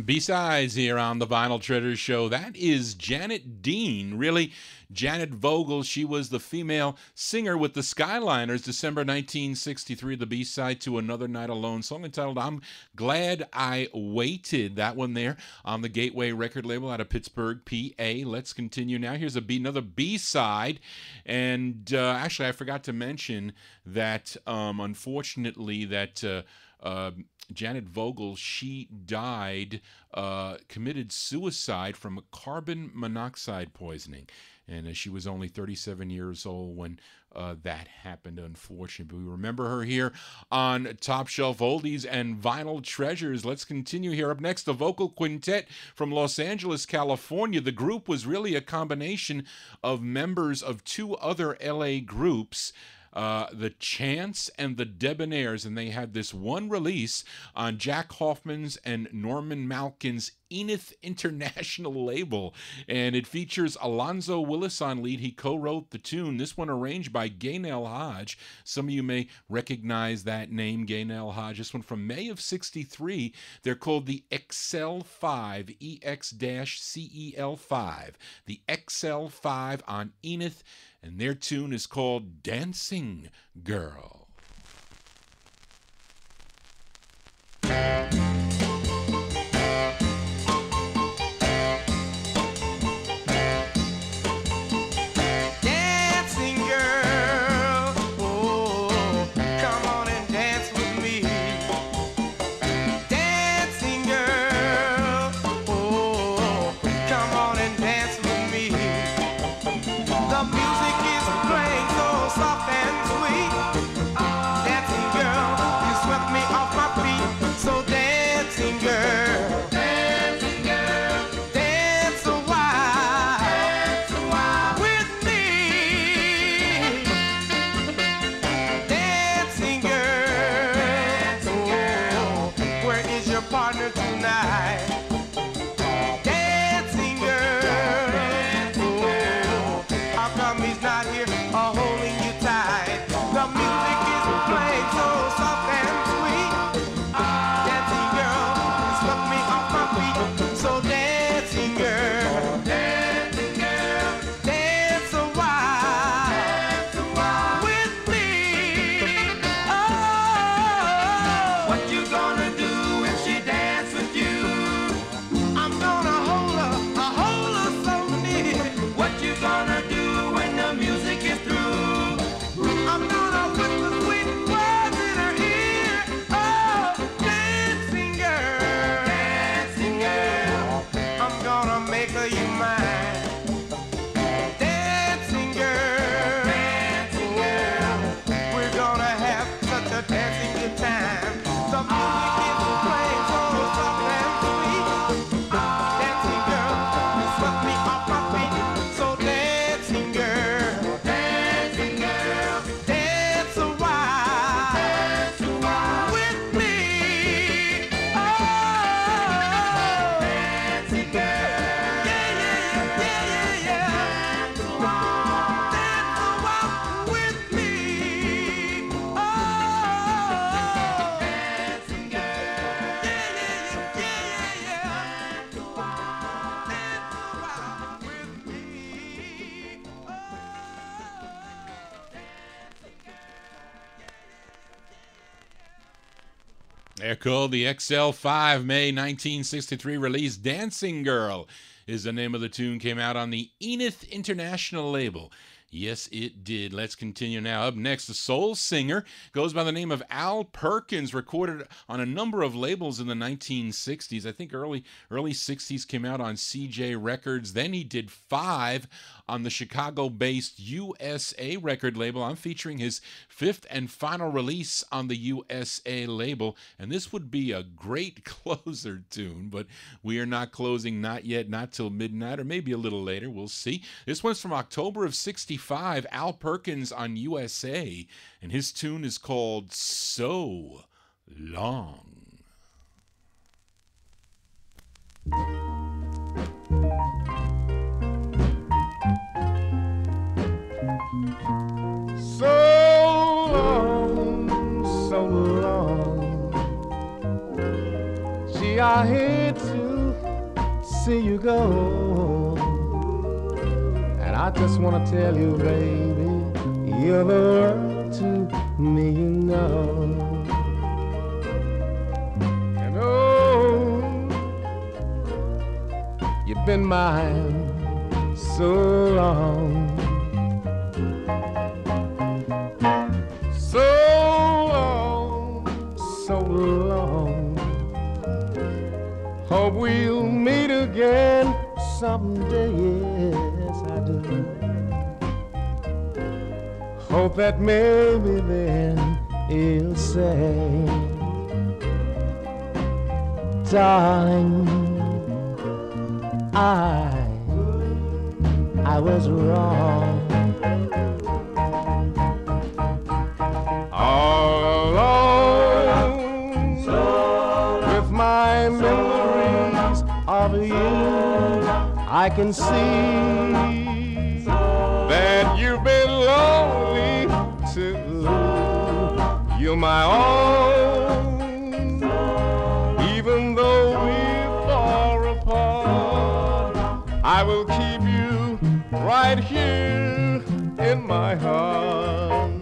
B-sides here on the Vinyl Treasure Show. That is Janet Dean. Really, Janet Vogel. She was the female singer with the Skyliners, December 1963, the B-side to Another Night Alone, song entitled I'm Glad I Waited. That one there on the Gateway record label out of Pittsburgh, PA. Let's continue now. Here's another B-side. And actually, I forgot to mention that, unfortunately, that Janet Vogel, she died, committed suicide from carbon monoxide poisoning. And she was only 37 years old when that happened, unfortunately. But we remember her here on Top Shelf Oldies and Vinyl Treasures. Let's continue here. Up next, the vocal quintet from Los Angeles, California. The group was really a combination of members of two other LA groups, the Chants and the Debonaires, and they had this one release on Jack Hoffman's and Norman Malkin's Enith International label, and it features Alonzo Willis on lead. He co-wrote the tune. This one arranged by Gaynell Hodge. Some of you may recognize that name, Gaynell Hodge. This one from May of '63. They're called the XL5, EX-CEL5. The XL5 on Enith, and their tune is called Dancing Girl. They're called the XL5, May 1963 release. Dancing Girl is the name of the tune. Came out on the Enith International label. Yes, it did. Let's continue now. Up next, the soul singer goes by the name of Al Perkins, recorded on a number of labels in the 1960s. I think early 60s, came out on CJ Records. Then he did 5 on the Chicago-based USA record label. I'm featuring his 5th and final release on the USA label, and this would be a great closer tune, but we are not closing, not yet, not till midnight, or maybe a little later. We'll see. This one's from October of '65, Al Perkins on USA, and his tune is called So Long. So long, gee, I I hate to see you go. And I just want to tell you, baby, you're the world to me, you know. And oh, you've been mine so long. So long, so long. Hope we'll meet again someday, yes I do. Hope that maybe then you'll say, darling, I was wrong. All alone with my memories of you, I can see that you've been lonely too. You're my own, even though we're far apart. I will keep you right here in my heart.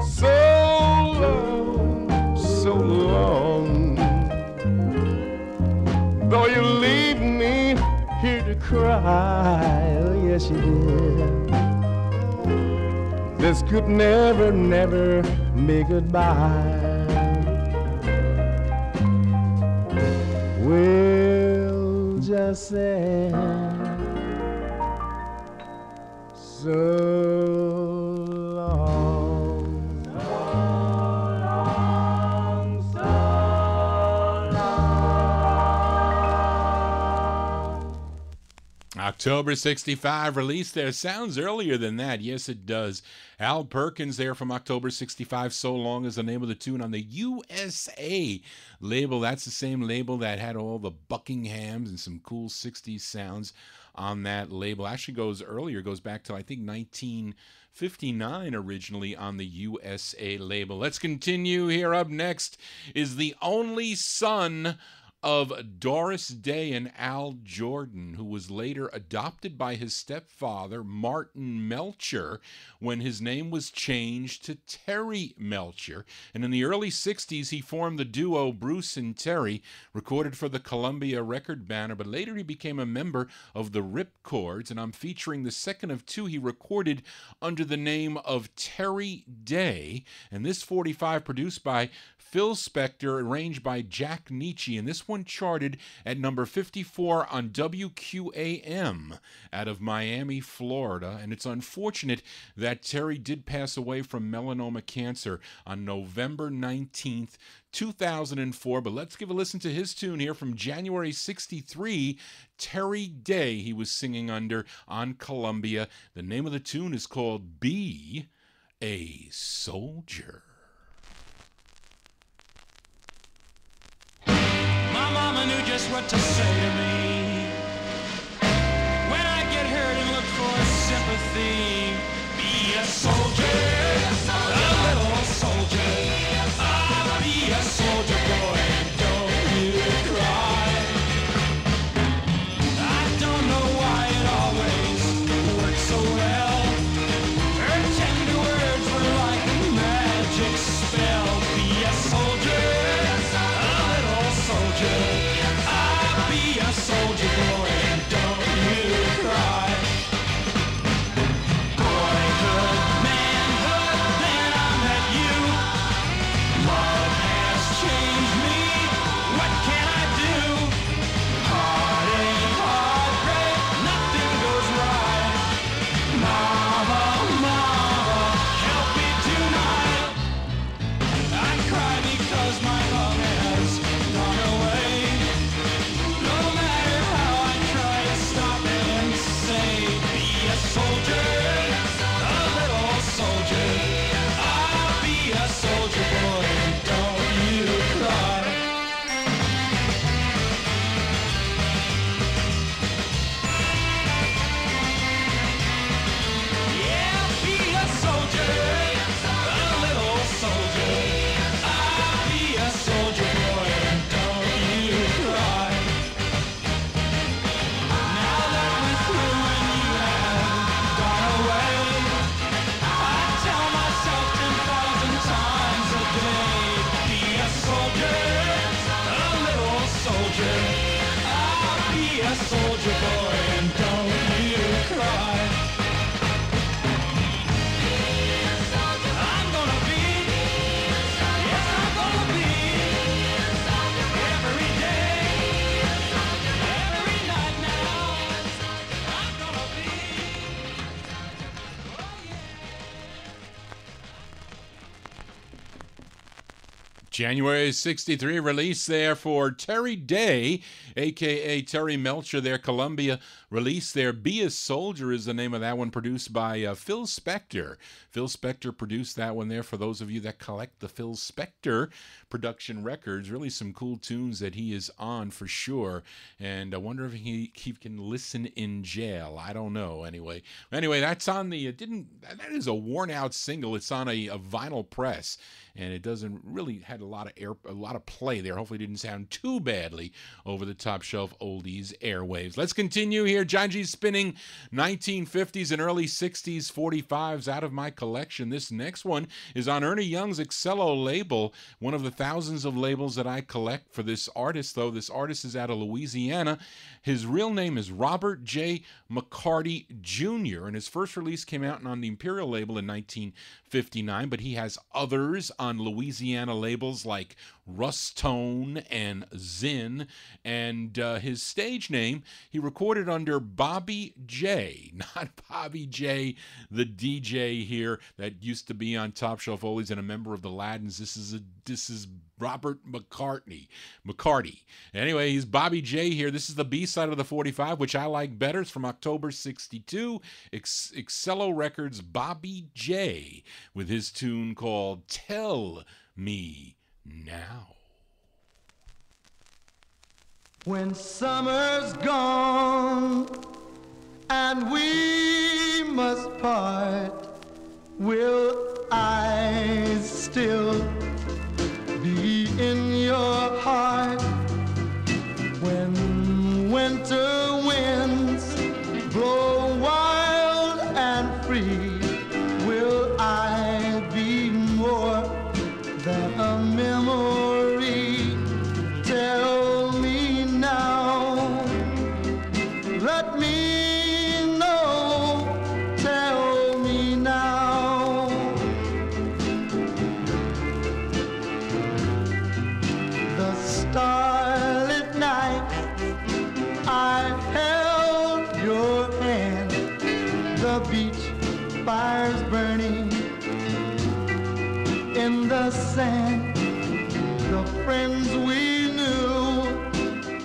So long, so long. Though you leave me here to cry, oh yes you did. This could never, never be goodbye. We'll just say so long. So long, so long. October 65 released there. Sounds earlier than that. Yes, it does. Al Perkins there from October 65. So Long is the name of the tune on the USA label. That's the same label that had all the Buckinghams and some cool 60s sounds on that label. Actually goes earlier, goes back to I think 1959 originally on the USA label. Let's continue here. Up next is the only son of Doris Day and Al Jordan, who was later adopted by his stepfather, Martin Melcher, when his name was changed to Terry Melcher. And in the early 60s, he formed the duo Bruce and Terry, recorded for the Columbia record banner, but later he became a member of the Ripcords, and I'm featuring the second of two he recorded under the name of Terry Day. And this 45 produced by Phil Spector, arranged by Jack Nietzsche, and this one charted at number 54 on WQAM out of Miami, Florida. And it's unfortunate that Terry did pass away from melanoma cancer on November 19th, 2004. But let's give a listen to his tune here from January 63, Terry Day. He was singing under on Columbia. The name of the tune is called Be a Soldier. My mama knew just what to say to me when I get hurt and look for sympathy. Be a soldier, a little soldier. Ah, be a soldier, boy, and don't you cry. I don't know why it always works so well. Her tender words were like a magic spell. Be a soldier, soldier. I'll be a soldier, boy, and don't you cry. Boyhood, manhood, then I met you. Love has changed me. What can I do? Heartache, heartbreak, nothing goes right. Mama, mama, help me tonight. I cry because my love has gone away. No matter how a soldier boy and don't you cry. I'm gonna be, yes I'm gonna be, every day, every night now, I'm gonna be. January 63 release there for Terry Day, a.k.a. Terry Melcher there, Columbia release there. Be a Soldier is the name of that one, produced by Phil Spector. Phil Spector produced that one there for those of you that collect the Phil Spector production records. Really some cool tunes that he is on for sure. And I wonder if he can listen in jail. I don't know. Anyway, that's on the, that is a worn out single. It's on a vinyl press. And it doesn't really had a lot of play there. Hopefully it didn't sound too badly over the Top Shelf Oldies airwaves. Let's continue here. John G's spinning 1950s and early 60s 45s out of my collection. This next one is on Ernie Young's Excello label, one of the thousands of labels that I collect for this artist, though. This artist is out of Louisiana. His real name is Robert J. McCarty Jr., and his first release came out on the Imperial label in 1959, but he has others on Louisiana labels like Rustone and Zinn, and his stage name he recorded under Bobby J, not Bobby J, the DJ here that used to be on Top Shelf Oldies and a member of the Ladins. This is Robert McCarty. Anyway, he's Bobby J here. This is the B-side of the 45, which I like better. It's from October 62. Excello Records, Bobby J, with his tune called Tell Me Now. When summer's gone and we must part, will I still be in your heart? When winter winds blow wild and free, will I be more than a memory? Tell me now, let me know, tell me now. The starlit night I held your hand, the beach fires burning in the sand, the friends we knew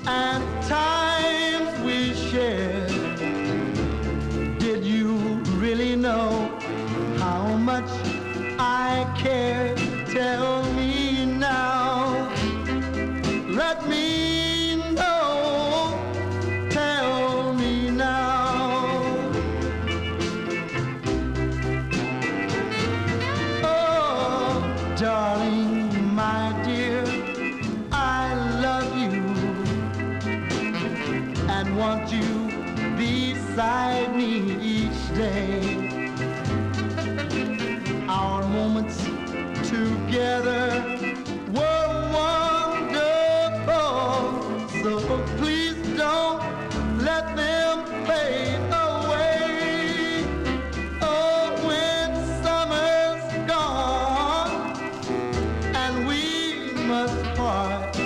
and times we shared. Did you really know how much I care? Tell me now, let me know, tell me now. Oh, darling, my dear, I love you and want you beside me each day. Our moments together were wonderful, so please don't let them fade away. Oh, when summer's gone and we must part,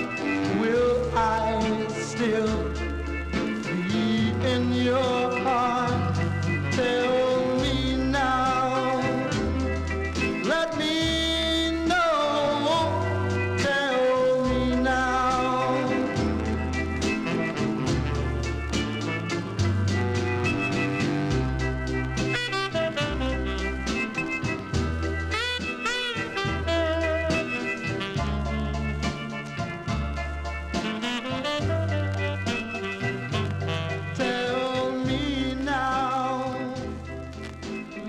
will I still be in your heart? Tell me now, let me know, tell me now. Tell me now,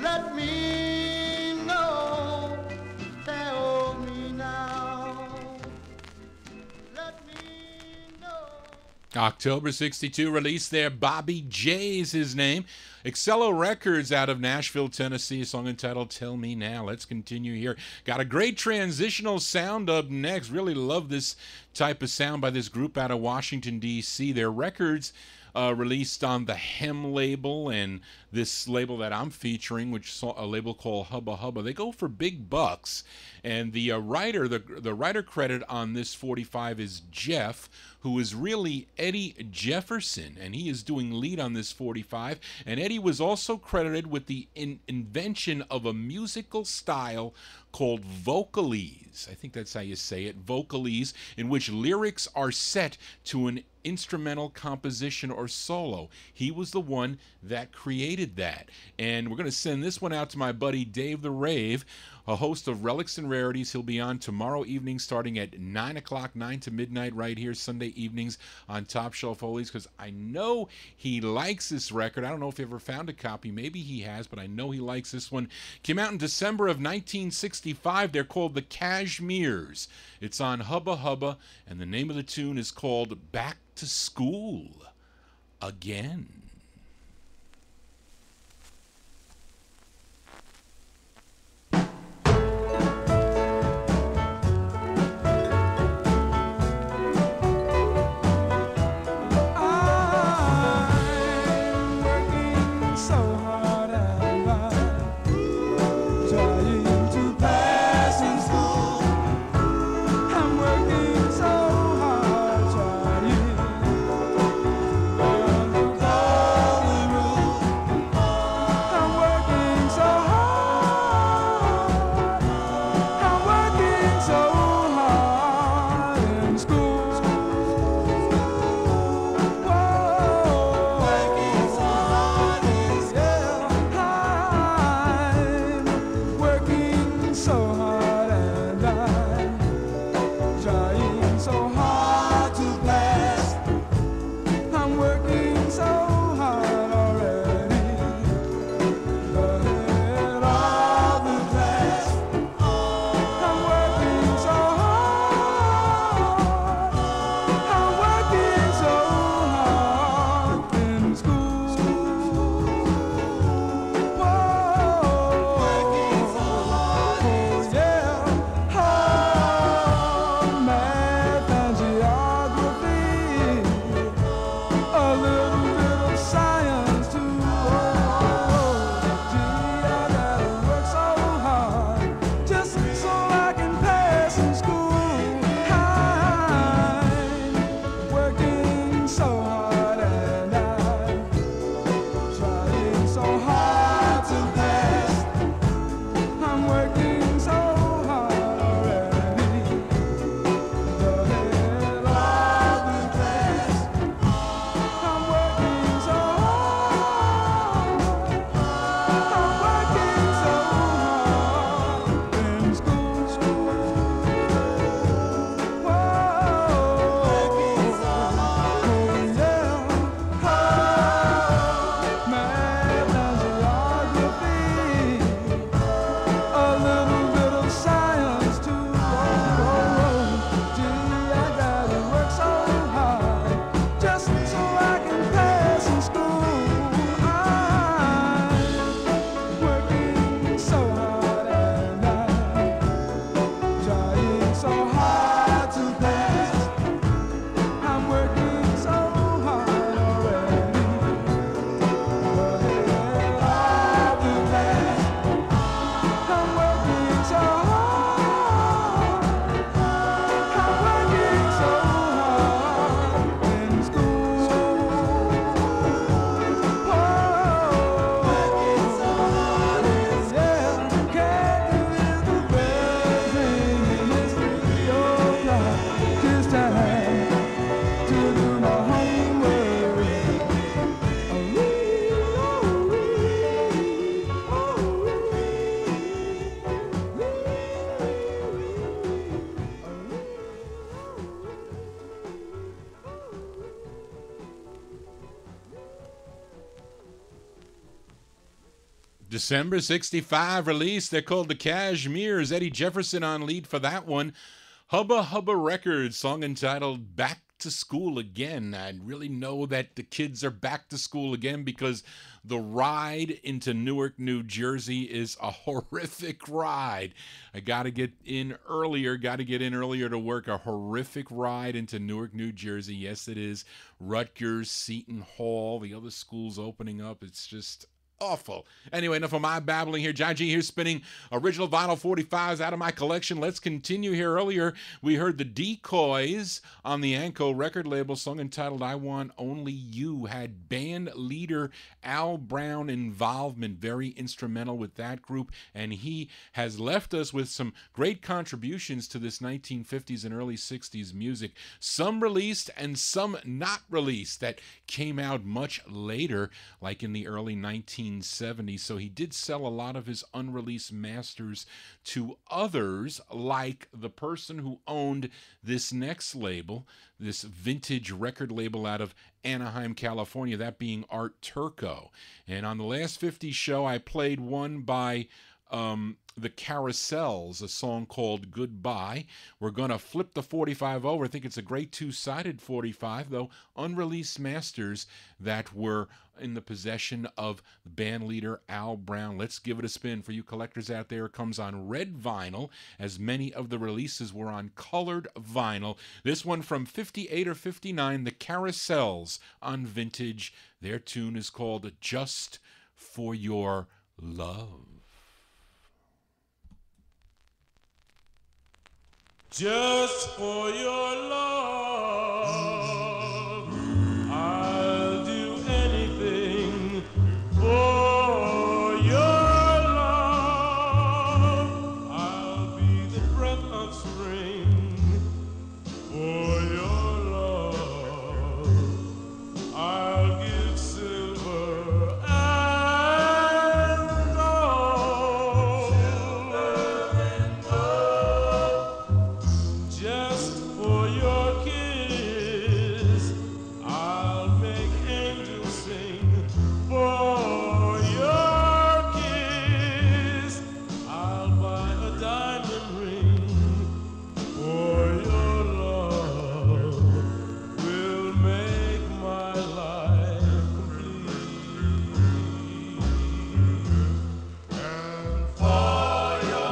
let me know, tell me now, let me know. October 62 release there. Bobby J's his name. Excello Records out of Nashville, Tennessee. A song entitled Tell Me Now. Let's continue here. Got a great transitional sound up next. Really love this type of sound by this group out of Washington, D.C. Their records released on the Hem label and this label that I'm featuring, which is a label called Hubba Hubba. They go for big bucks. And the writer, the writer credit on this 45 is Jeff, who is really Eddie Jefferson, and he is doing lead on this 45. And Eddie was also credited with the invention of a musical style called vocalese. I think that's how you say it, vocalese, in which lyrics are set to an instrumental composition or solo. He was the one that created that. And we're going to send this one out to my buddy Dave the Rave, a host of Relics and Rarities. He'll be on tomorrow evening starting at 9 o'clock, 9 to midnight right here Sunday evenings on Top Shelf Oldies, because I know he likes this record. I don't know if he ever found a copy. Maybe he has, but I know he likes this one. Came out in December of 1965. They're called the Cashmeres. It's on Hubba Hubba, and the name of the tune is called Back to School Again. December 65 release. They're called the Cashmeres. Eddie Jefferson on lead for that one. Hubba Hubba Records, song entitled Back to school again. I really know that the kids are back to school again because the ride into Newark, New Jersey is a horrific ride. I got to get in earlier to work. A horrific ride into Newark, New Jersey. Yes, it is. Rutgers, Seton Hall, the other schools opening up. It's just awful. Anyway, enough of my babbling here. John G here spinning original vinyl 45s out of my collection. Let's continue here. Earlier, we heard the Decoys on the Anko record label, song entitled I Want Only You. Had band leader Al Brown involvement, very instrumental with that group, and he has left us with some great contributions to this 1950s and early 60s music. Some released and some not released that came out much later, like in the early 1970s. So he did sell a lot of his unreleased masters to others, like the person who owned this next label, this vintage record label out of Anaheim, California, that being Art Turco. And on the last 50 show, I played one by the Carousels, a song called Goodbye. We're going to flip the 45 over. I think it's a great two-sided 45, though unreleased masters that were in the possession of band leader Al Brown. Let's give it a spin. For you collectors out there, it comes on red vinyl, as many of the releases were on colored vinyl. This one from 58 or 59, the Carousels on vintage. Their tune is called Just for Your Love. Just for your love, I'll do anything for your love. I'll be the breath of spring for your love. I'll give silver and gold. Just for your kiss, I'll make angels sing. For your kiss, I'll buy a diamond ring. For your love will make my life complete. And for your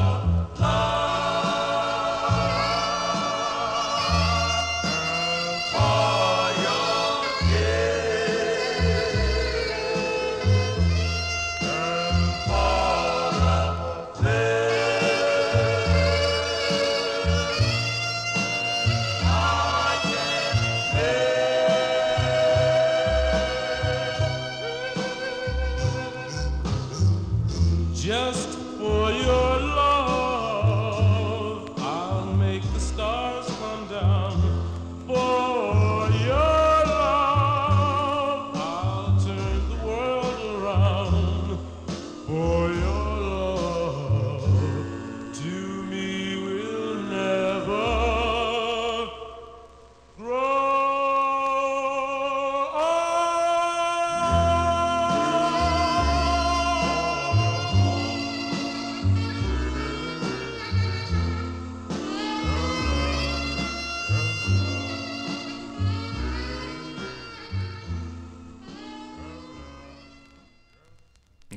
just for your love, I'll make the stars come down. For your love, I'll turn the world around. For your love, to me will never grow.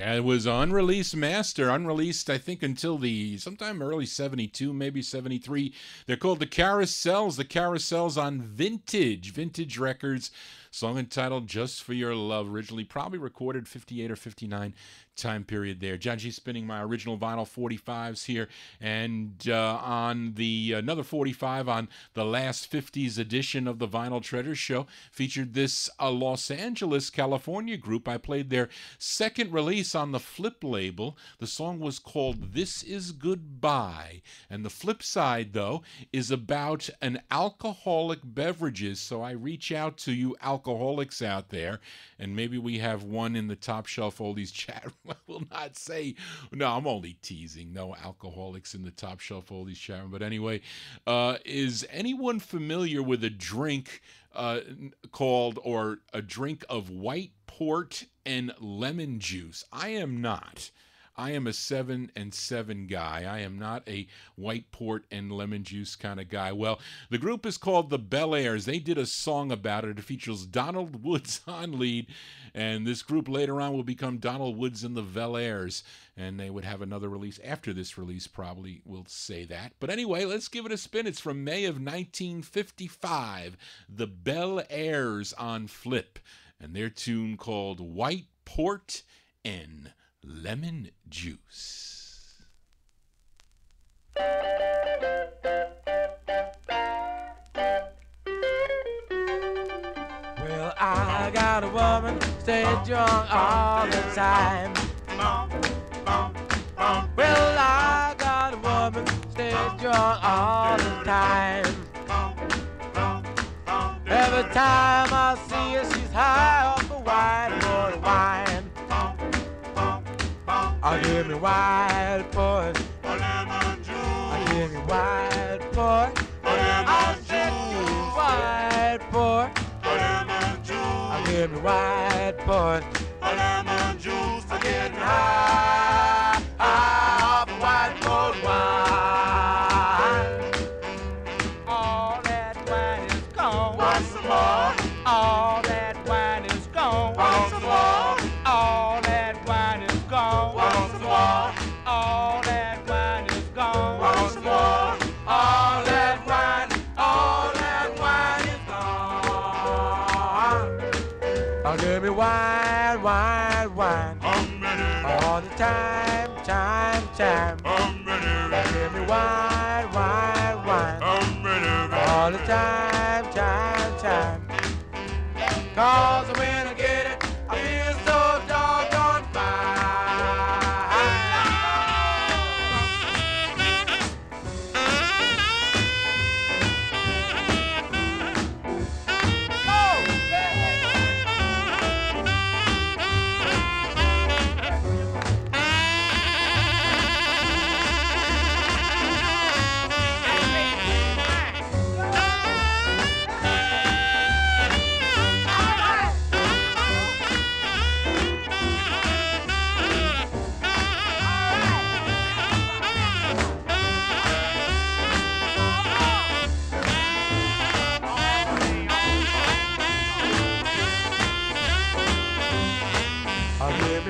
It was unreleased master, unreleased I think until the sometime early 72, maybe 73. They're called the Carousels on vintage records. Song entitled Just for Your Love, originally probably recorded 58 or 59 time period there. John G spinning my original vinyl 45s here, and on the another 45 on the last 50s edition of the Vinyl Treasure Show featured this Los Angeles, California group. I played their second release on the Flip label. The song was called This Is Goodbye, and the flip side, though, is about an alcoholic beverages. So I reach out to you alcoholics out there, and maybe we have one in the Top Shelf Oldies chat. I will not say, no, I'm only teasing. No alcoholics in the Top Shelf Oldies chat. But anyway, is anyone familiar with a drink called, or a drink of white port and lemon juice? I am not. I am a 7 and 7 guy. I am not a white port and lemon juice kind of guy. Well, the group is called the Bel Airs. They did a song about it. It features Donald Woods on lead, and this group later on will become Donald Woods and the Bel Airs, and they would have another release after this release, probably will say that. But anyway, let's give it a spin. It's from May of 1955, the Bel Airs on Flip, and their tune called White Port and Lemon Juice. Well, I got a woman, stay drunk all the time. Well, I got a woman, stay drunk all the time. Every time I see her, she's high off the white water wine. I'll give me white port, I'll give me white port, I'll give me white port, I'll give me white port, lemon juice for getting high, high off the white port wine. All that wine is gone. Want some more? All that wine is gone. Want some more? All that wine is gone. Want some more? All that wine is gone. Want some more? All that wine is gone. Oh, give me wine, wine, wine. All the time, time, time. Give me wine, wine, wine. All the time, time, time. 'Cause when I get it, I feel so doggone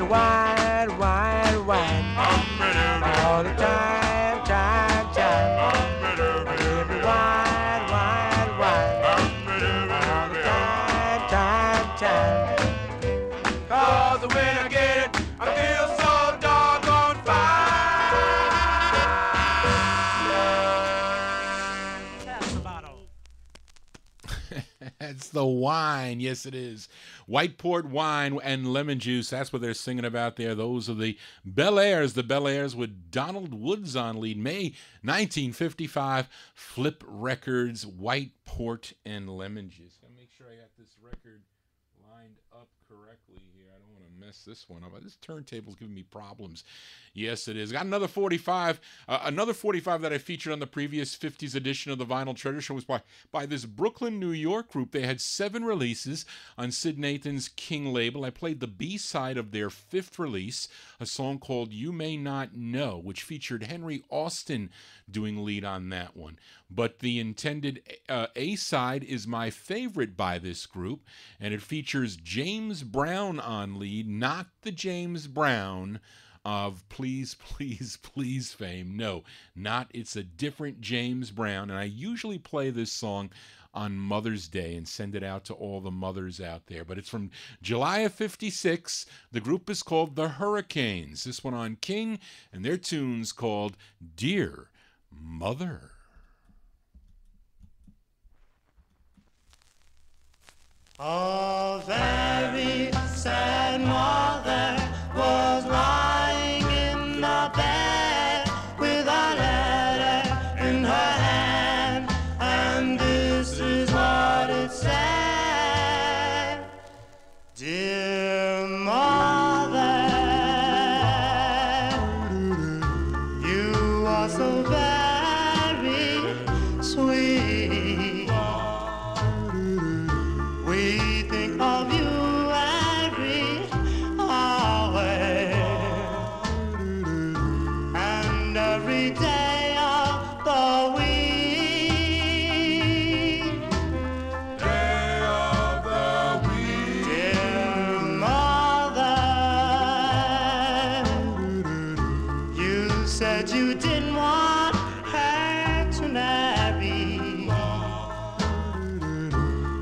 wine, wine, wine. All the time, time, time. Give me wine, wine, wine. All the time, time, time. 'Cause when I get it, I feel so doggone fine. Pass the bottle. That's the wine. Yes, it is. White port wine and lemon juice. That's what they're singing about there. Those are the Bel Airs. The Bel Airs with Donald Woods on lead. May 1955. Flip Records. White port and lemon juice. Gotta make sure I got this record lined up correctly here. I don't want to mess this one up. This turntable's giving me problems. Yes, it is. Got another 45. Another 45 that I featured on the previous 50s edition of the Vinyl Treasure Show was by this Brooklyn, New York group. They had 7 releases on Sid Nathan's King label. I played the B-side of their 5th release, a song called You May Not Know, which featured Henry Austin doing lead on that one. But the intended A-side is my favorite by this group, and it features James Brown on lead, not the James Brown of Please, Please, Please fame. No, not. It's a different James Brown, and I usually play this song on Mother's Day and send it out to all the mothers out there. But it's from July of 56. The group is called The Hurricanes. This one on King, and their tune's called Dear Mother. A very sad mother was lying in the bed with a letter in her hand, and this is what it said. Dear mother, you are so very sweet. We think but you didn't want her to marry.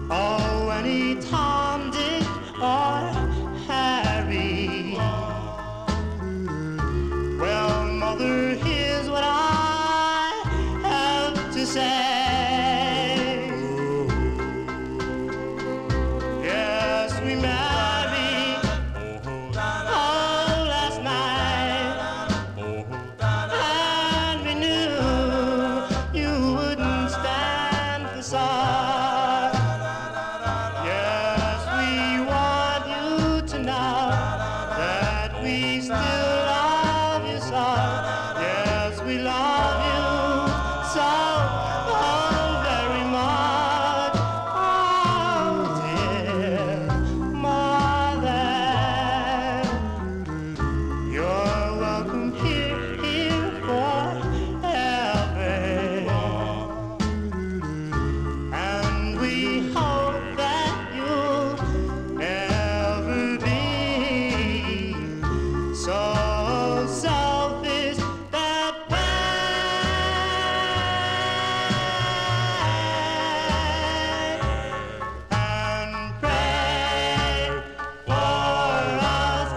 Oh, any Tom, Dick, or Harry. Well, mother, here's what I have to say. Yes, we married, oh, last night, and we knew you wouldn't stand the sight. Yes, we want you to know that we still love you so. Yes, we love you so, oh, very much. Oh, dear mother, you're welcome here forever. And we hope that you'll never be so selfish that way. And pray for us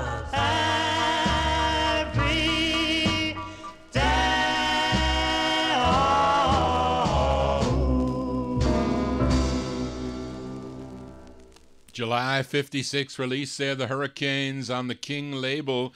every day. July 56 release there, the Hurricanes on the King label.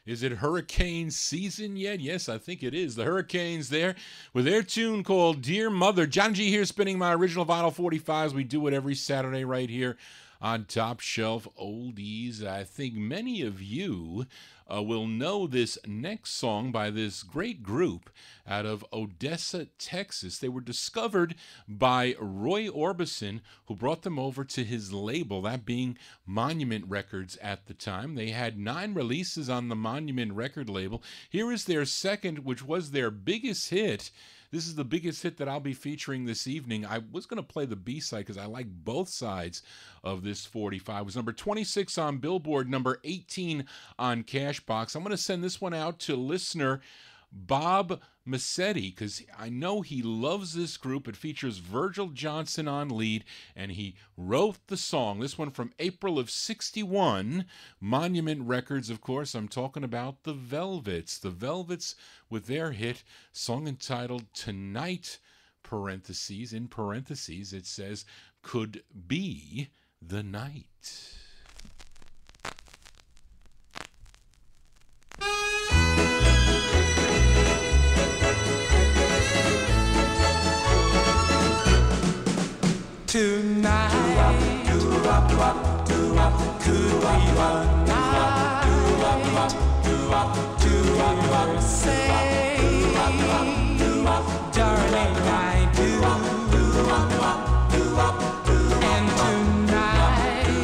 Is it hurricane season yet? Yes, I think it is. The Hurricanes there with their tune called Dear Mother. John G here spinning my original vinyl 45s. We do it every Saturday right here on Top Shelf Oldies. I think many of you will know this next song by this great group out of Odessa, Texas. They were discovered by Roy Orbison, who brought them over to his label, that being Monument Records at the time. They had 9 releases on the Monument record label. Here is their second, which was their biggest hit. This is the biggest hit that I'll be featuring this evening. I was going to play the B-side because I like both sides of this 45. It was number 26 on Billboard, number 18 on Cashbox. I'm going to send this one out to listener Bob Massetti because I know he loves this group. It features Virgil Johnson on lead, and he wrote the song. This one from April of '61, Monument Records, of course. I'm talking about the Velvets. The Velvets with their hit song entitled Tonight, parentheses, in parentheses, it says, Could Be the Night. Tonight could be the night to say, darling, I do. And tonight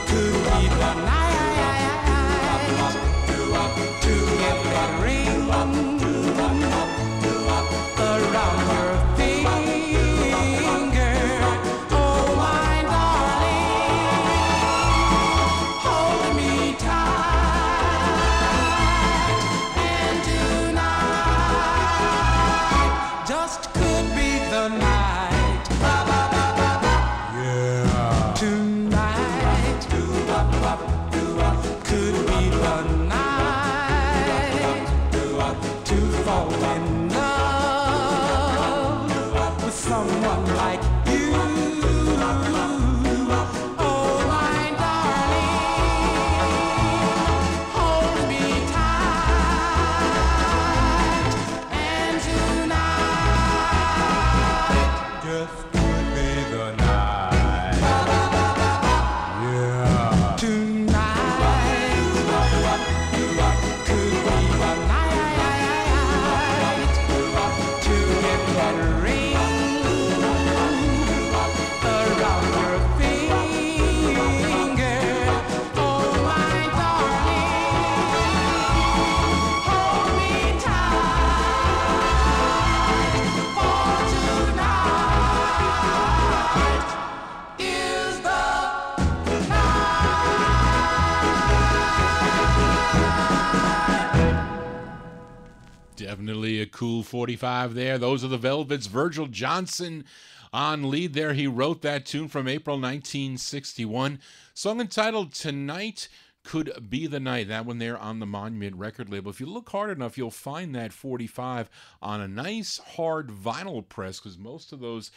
could be the night to get that ring around her finger. Oh, my darling, hold me tight. And tonight just could be the night. Yeah. Tonight could be the night to fall in love with someone like you. Oh, my darling, hold me tight. And tonight just could be the night. Definitely a cool 45 there. Those are the Velvets. Virgil Johnson on lead there. He wrote that tune from April 1961. Song entitled Tonight Could Be the Night. That one there on the Monument record label. If you look hard enough, you'll find that 45 on a nice hard vinyl press, because most of those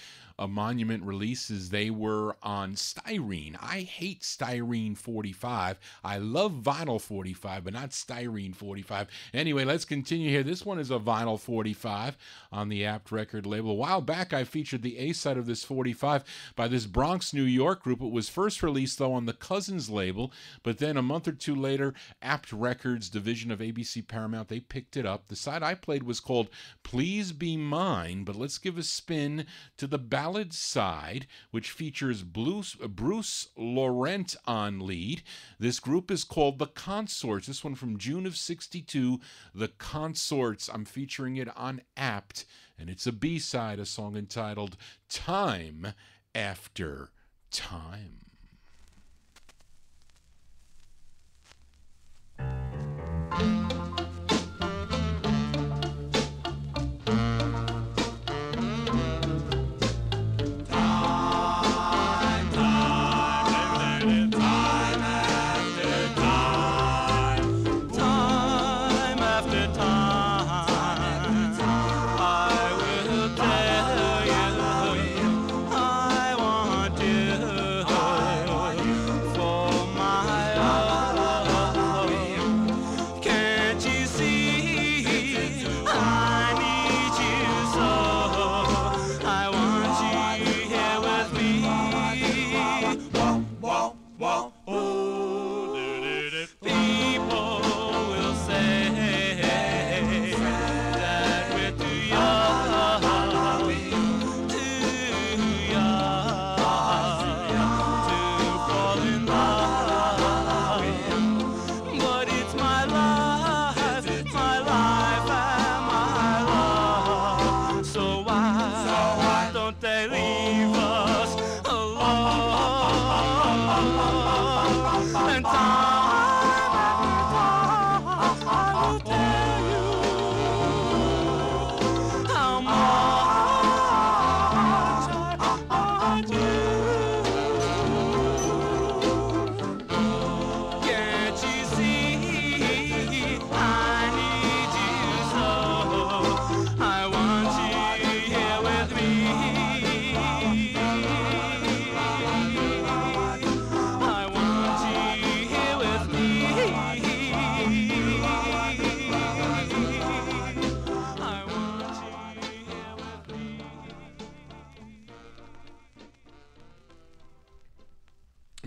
Monument releases, they were on styrene. I hate styrene 45. I love vinyl 45, but not styrene 45. Anyway, let's continue here. This one is a vinyl 45 on the Apt record label. A while back, I featured the A-side of this 45 by this Bronx, New York group. It was first released, though, on the Cousins label, but then a month or two later, Apt Records, division of ABC Paramount, they picked it up. The side I played was called Please Be Mine, but let's give a spin to the ballad side, which features Bruce Laurent on lead. This group is called The Consorts. This one from June of '62, The Consorts. I'm featuring it on Apt, and it's a B-side, a song entitled Time After Time.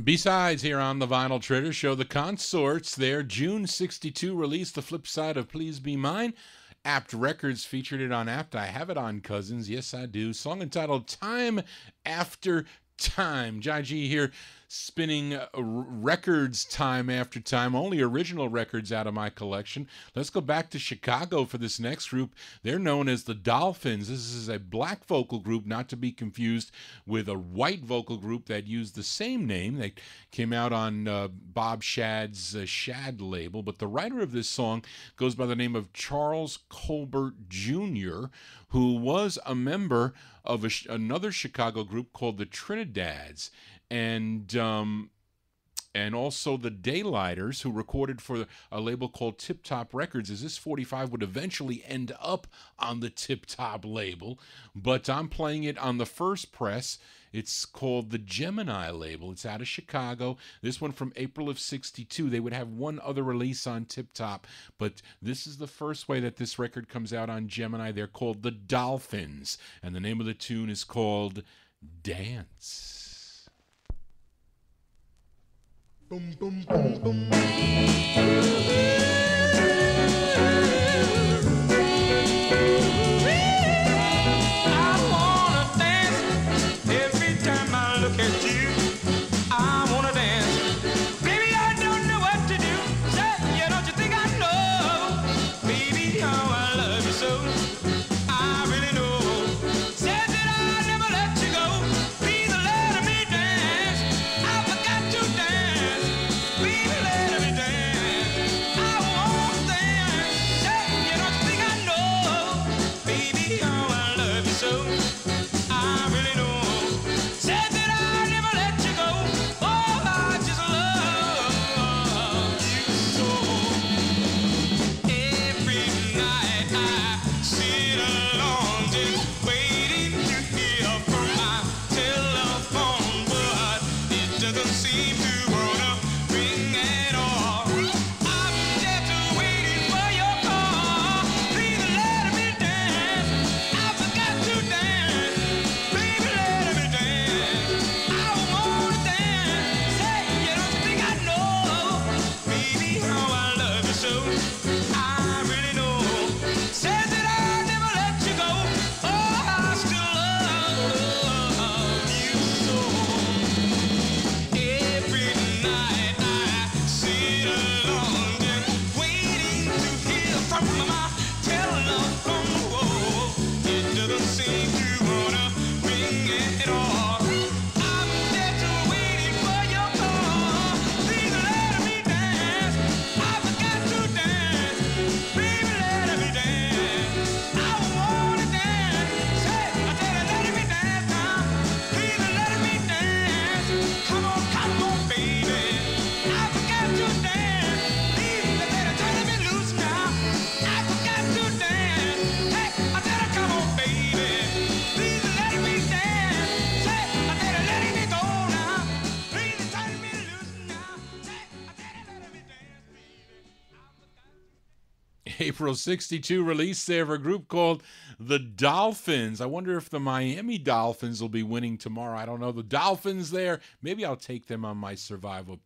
B-sides here on the Vinyl Treasure Show. The Consorts, their June '62 release, the flip side of Please Be Mine. Apt Records featured it on Apt. I have it on Cousins. Yes, I do. Song entitled Time After Time. JohnnyG here spinning records time after time, only original records out of my collection. Let's go back to Chicago for this next group. They're known as the Dolphins. This is a black vocal group, not to be confused with a white vocal group that used the same name. They came out on Bob Shad's Shad label, but the writer of this song goes by the name of Charles Colbert Jr., who was a member of another Chicago group called the Trinidads, and also the Daylighters, who recorded for a label called Tip Top Records, as this 45 would eventually end up on the Tip Top label. But I'm playing it on the first press. It's called the Gemini label. It's out of Chicago. This one from April of '62. They would have one other release on Tip Top, but this is the first way that this record comes out on Gemini. They're called the Dolphins, and the name of the tune is called Dance. Boom, boom, boom, boom. April 62 release there of a group called the Dolphins. I wonder if the Miami Dolphins will be winning tomorrow. I don't know. The Dolphins there. Maybe I'll take them on my survival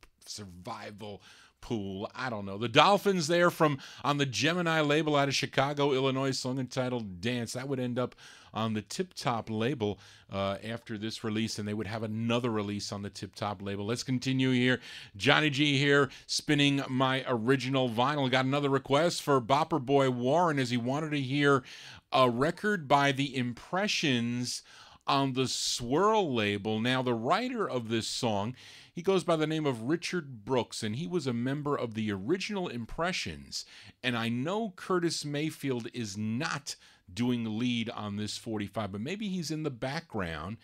pool. I don't know. The Dolphins there from on the Gemini label out of Chicago, Illinois, song entitled Dance. That would end up on the Tip Top label after this release, and they would have another release on the Tip Top label. Let's continue here. Johnny G here, spinning my original vinyl. Got another request for Bopper Boy Warren, as he wanted to hear a record by The Impressions on the Swirl label. Now, the writer of this song, he goes by the name of Richard Brooks, and he was a member of the original Impressions. And I know Curtis Mayfield is not doing the lead on this 45, but maybe he's in the background.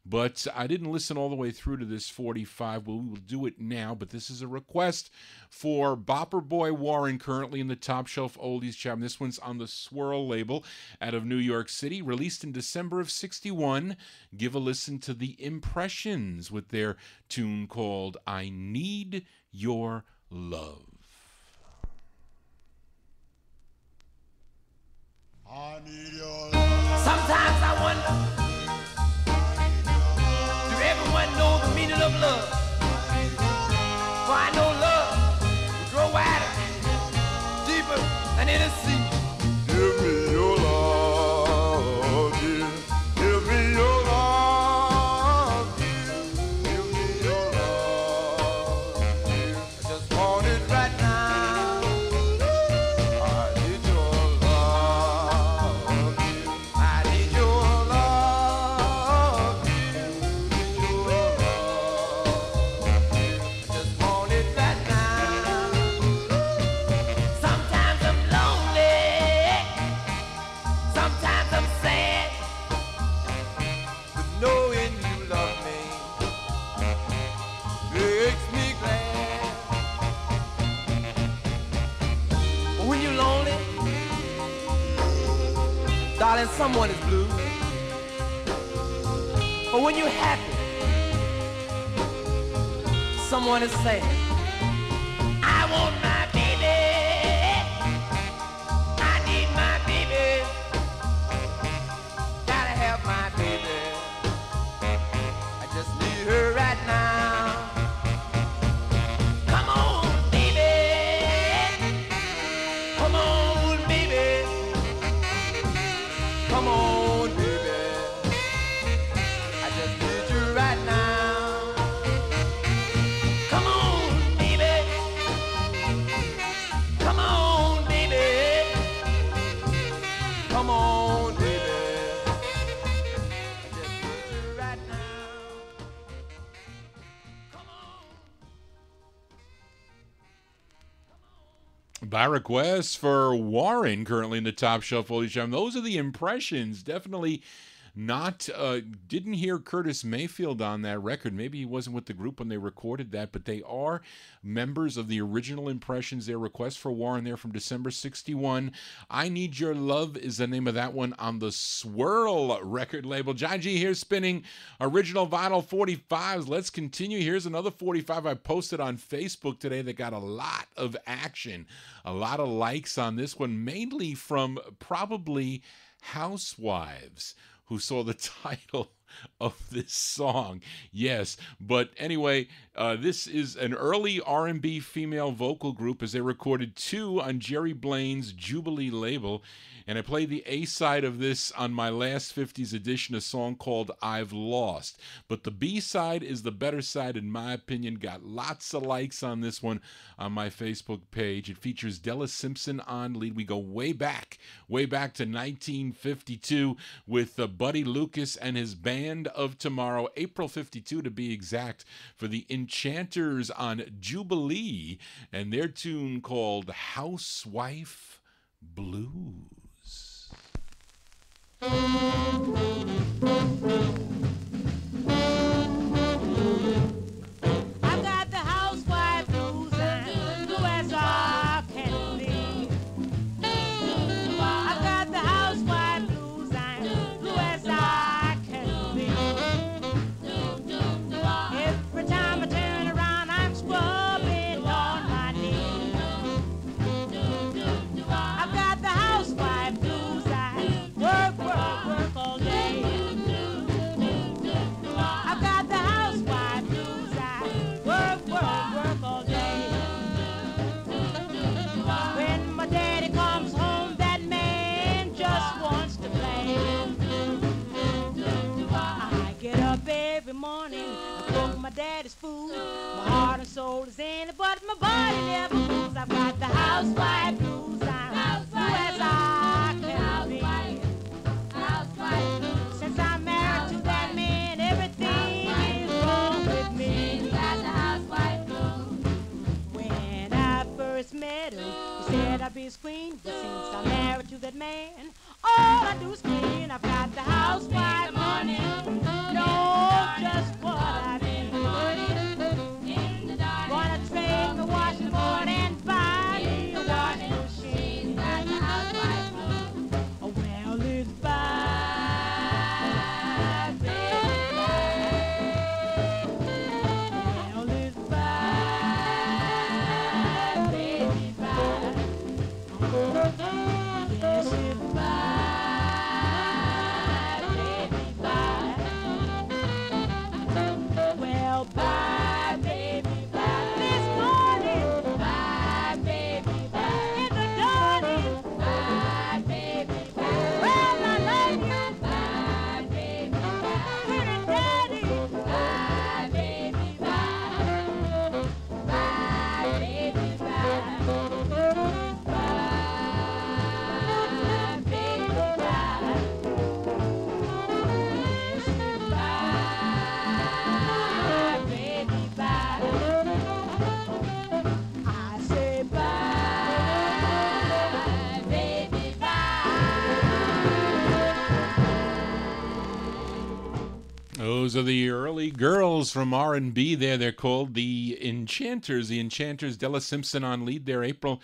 But I didn't listen all the way through to this 45. Well, we will do it now, but this is a request for Bopper Boy Warren, currently in the Top Shelf Oldies chart. This one's on the Swirl label out of New York City, released in December of 61. Give a listen to The Impressions with their tune called I Need Your Love. I need your love. Sometimes I wonder, do everyone know the meaning of love? For I know love will grow wider, deeper than any sea. Give me your love, dear. Give me your love, dear. Give me your love, dear. I just want it right now. I need your love, dear. I need your love. Need your love, dear. I just want it right now. Sometimes I'm lonely. Sometimes I'm sad. But knowing you love me makes me glad. When you're lonely, darling, someone is blue. But when you're happy, someone is sad. I want my baby. I need my baby. Gotta have my baby. I just need her right now. Come on, baby. Come on, baby. Come on, baby. I just need you right now. Come on, baby. Come on, baby. Come on, baby. I just need you right now. Come on. By request for Warren, currently in the Top Shelf Oldies chart. Those are The Impressions. Definitely not, didn't hear Curtis Mayfield on that record. Maybe he wasn't with the group when they recorded that, but they are members of the original Impressions. Their request for Warren there from December 61. I Need Your Love is the name of that one on the Swirl record label. John G here spinning original vinyl 45s. Let's continue. Here's another 45 I posted on Facebook today that got a lot of action, a lot of likes on this one, mainly from probably housewives who saw the title of this song. Yes, but anyway, this is an early R&B female vocal group, as they recorded 2 on Jerry Blaine's Jubilee label, and I played the A-side of this on my last 50s edition, a song called I've Lost. But the B-side is the better side, in my opinion. Got lots of likes on this one on my Facebook page. It features Della Simpson on lead. We go way back to 1952 with Buddy Lucas and his Band of Tomorrow, April 52 to be exact, for the Enchanters on Jubilee, and their tune called Housewife Blues. I got the housewife blues and blue as I can be. I got the housewife blues and blue as I can be. Every time I turn around, I'm scrubbing on my knees. I've got My heart and soul is in it, but my body never moves. I've got the housewife blues. I'm blue as I can be. Since I'm married to that man, everything is wrong with me. She's got the housewife blues. When I first met her, he said I'd be his queen. But since I'm married to that man, all I do is clean. I've got the housewife money. Know just what I mean. Gonna trade the washing board and buy me a washing machine. Got the housewife blues. Oh, well, it's bye, baby, bye. Well, it's bye, baby, bye. Yes, it's bye, baby, bye. Well, bye, baby, bye. This morning, bye, baby, bye. In the dawning, bye, baby, bye. Well, I love you, bye, baby, bye. Pretty daddy, bye, baby, bye. Bye, baby, bye. Bye, baby, bye. Yes, bye, baby, bye. I say bye, baby, bye. Those are the early girls from R&B there. They're called the Enchanters. The Enchanters, Della Simpson on lead there, April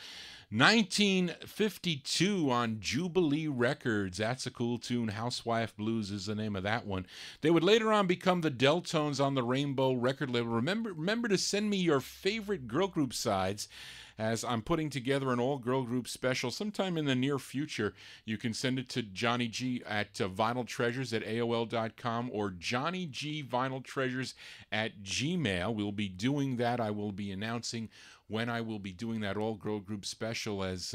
1952 on Jubilee Records. That's a cool tune. Housewife Blues is the name of that one. They would later on become the Deltones on the Rainbow record label. Remember to send me your favorite girl group sides, as I'm putting together an all-girl group special sometime in the near future. You can send it to Johnny G at vinyltreasures at AOL.com or Johnny G Vinyltreasures at Gmail. We'll be doing that. I will be announcing when I will be doing that all-girl group special, as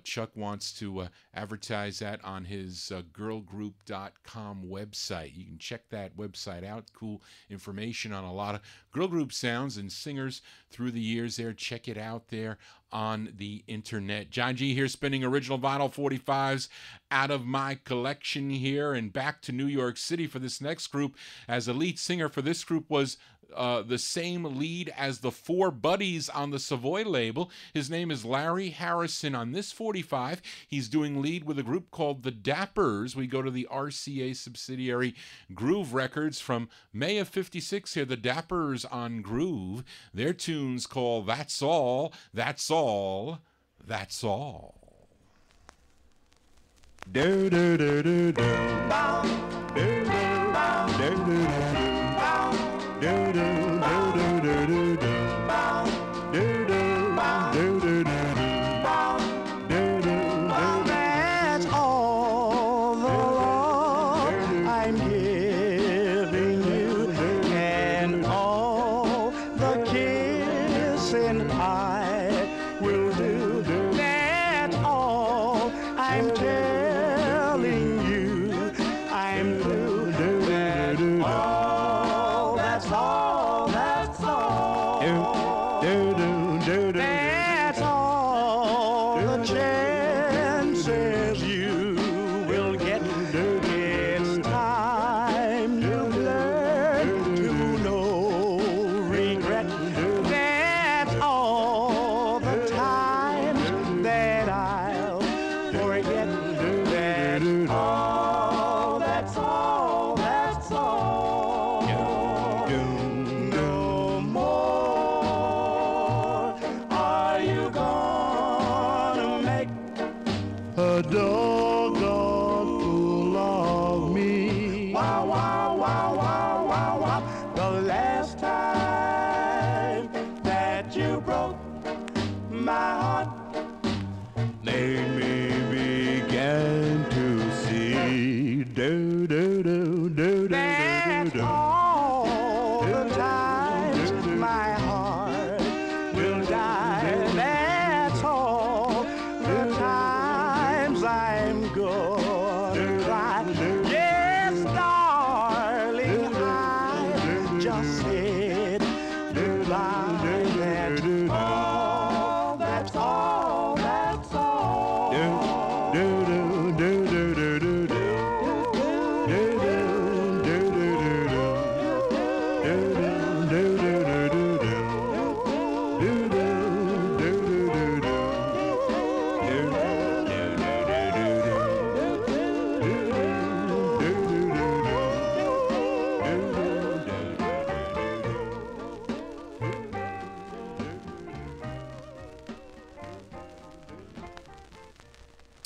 Chuck wants to advertise that on his girlgroup.com website. You can check that website out. Cool information on a lot of girl group sounds and singers through the years there. Check it out there on the internet. John G here, spinning original vinyl 45s out of my collection here, and back to New York City for this next group, as the lead singer for this group was the same lead as the Four Buddies on the Savoy label. His name is Larry Harrison. On this 45, he's doing lead with a group called the Dappers. We go to the RCA subsidiary Groove Records from May of 56 here. The Dappers on Groove. Their tune's called That's All, That's All, That's All. Do do do do do. Do do do do do. Do do do do do do do. Do do do do do do. Do do do. That's all the love I'm giving you, and all the kissing I will do. That's all I'm telling you. I'm through. That's all. lie. And all, that's all, that's all.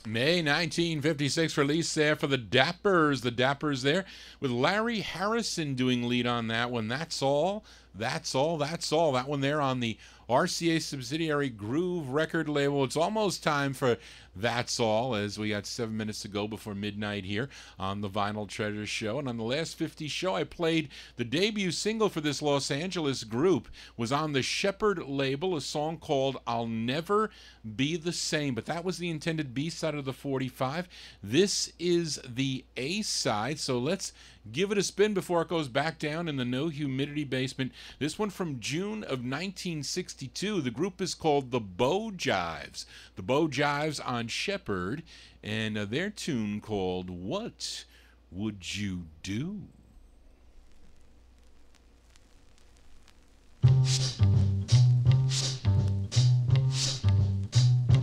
May 1956 release there for the Dappers. The Dappers there with Larry Harrison doing lead on that one. That's all. That's all. That's all. That one there on the RCA subsidiary Groove record label. It's almost time for That's All, as we got 7 minutes to go before midnight here on the Vinyl Treasure Show. And on the last 50 show, I played the debut single for this Los Angeles group. Was on the Shepherd label, a song called I'll Never Be the Same. But that was the intended B-side of the 45. This is the A-side, so let's give it a spin before it goes back down in the no humidity basement. This one from June of 1962. The group is called the Bo Jives. The Bo Jives on Shepherd, and their tune called What Would You Do?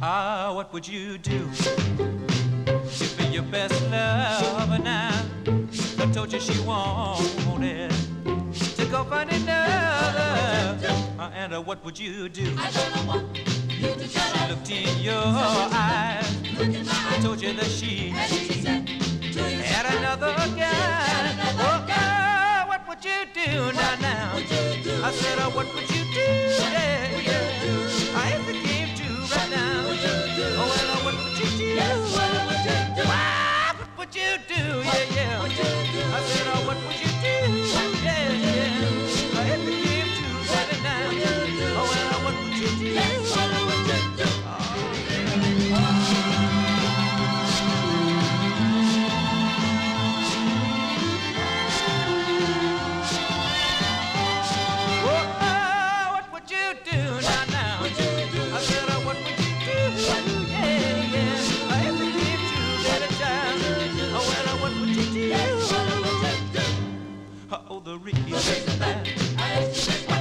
Ah, what would you do to be your best lover now? I told you she wanted to go find another. And what would you do? I don't know what you do. She looked in your eyes. I told you that she had another guy. Oh, what would you do now? I said, oh, what would you do? Yeah, yeah. I have the game to right now. Oh, well, what would you do? What would you do? Yeah, yeah. I said, oh, what would you do? Yeah, yeah. I have the game to right now. Oh, well, what would you do? Oh, the real reason that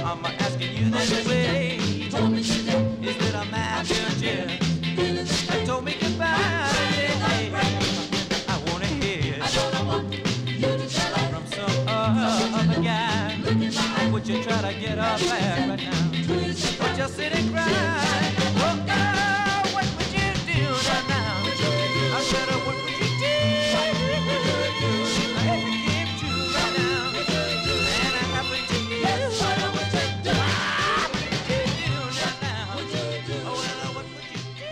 I'm asking you this way is that I'm after you. I told me goodbye. I wanna hear from some other guy. Or would you try to get up back right now? Or just sit and cry? Oh, what would you do now? I said, what would you do? I had to give to right now. And I happen to you. What would you do? What would you do now? Oh, well, what would you do?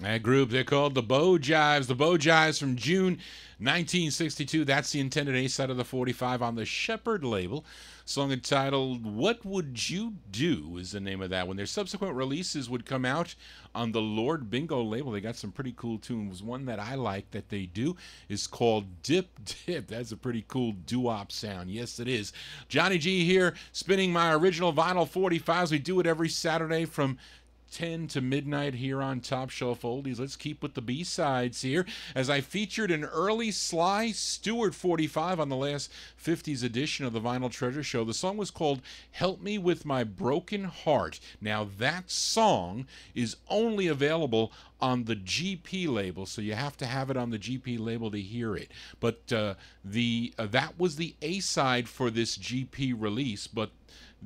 That group, they're called the Bo Jives. The Bo Jives from June 1962. That's the intended A-side of the 45 on the Shepherd label. Song entitled What Would You Do is the name of that one. Their subsequent releases would come out on the Lord Bingo label. They got some pretty cool tunes. One that I like that they do is called Dip Dip. That's a pretty cool doo-wop sound. Yes, it is. Johnny G here, spinning my original vinyl 45s. We do it every Saturday from 10 to midnight here on Top Shelf Oldies. Let's keep with the B-sides here, as I featured an early Sly Stewart 45 on the last 50s edition of the Vinyl Treasure Show. The song was called Help Me With My Broken Heart. Now, that song is only available on the GP label, so you have to have it on the GP label to hear it. But that was the A-side for this GP release, but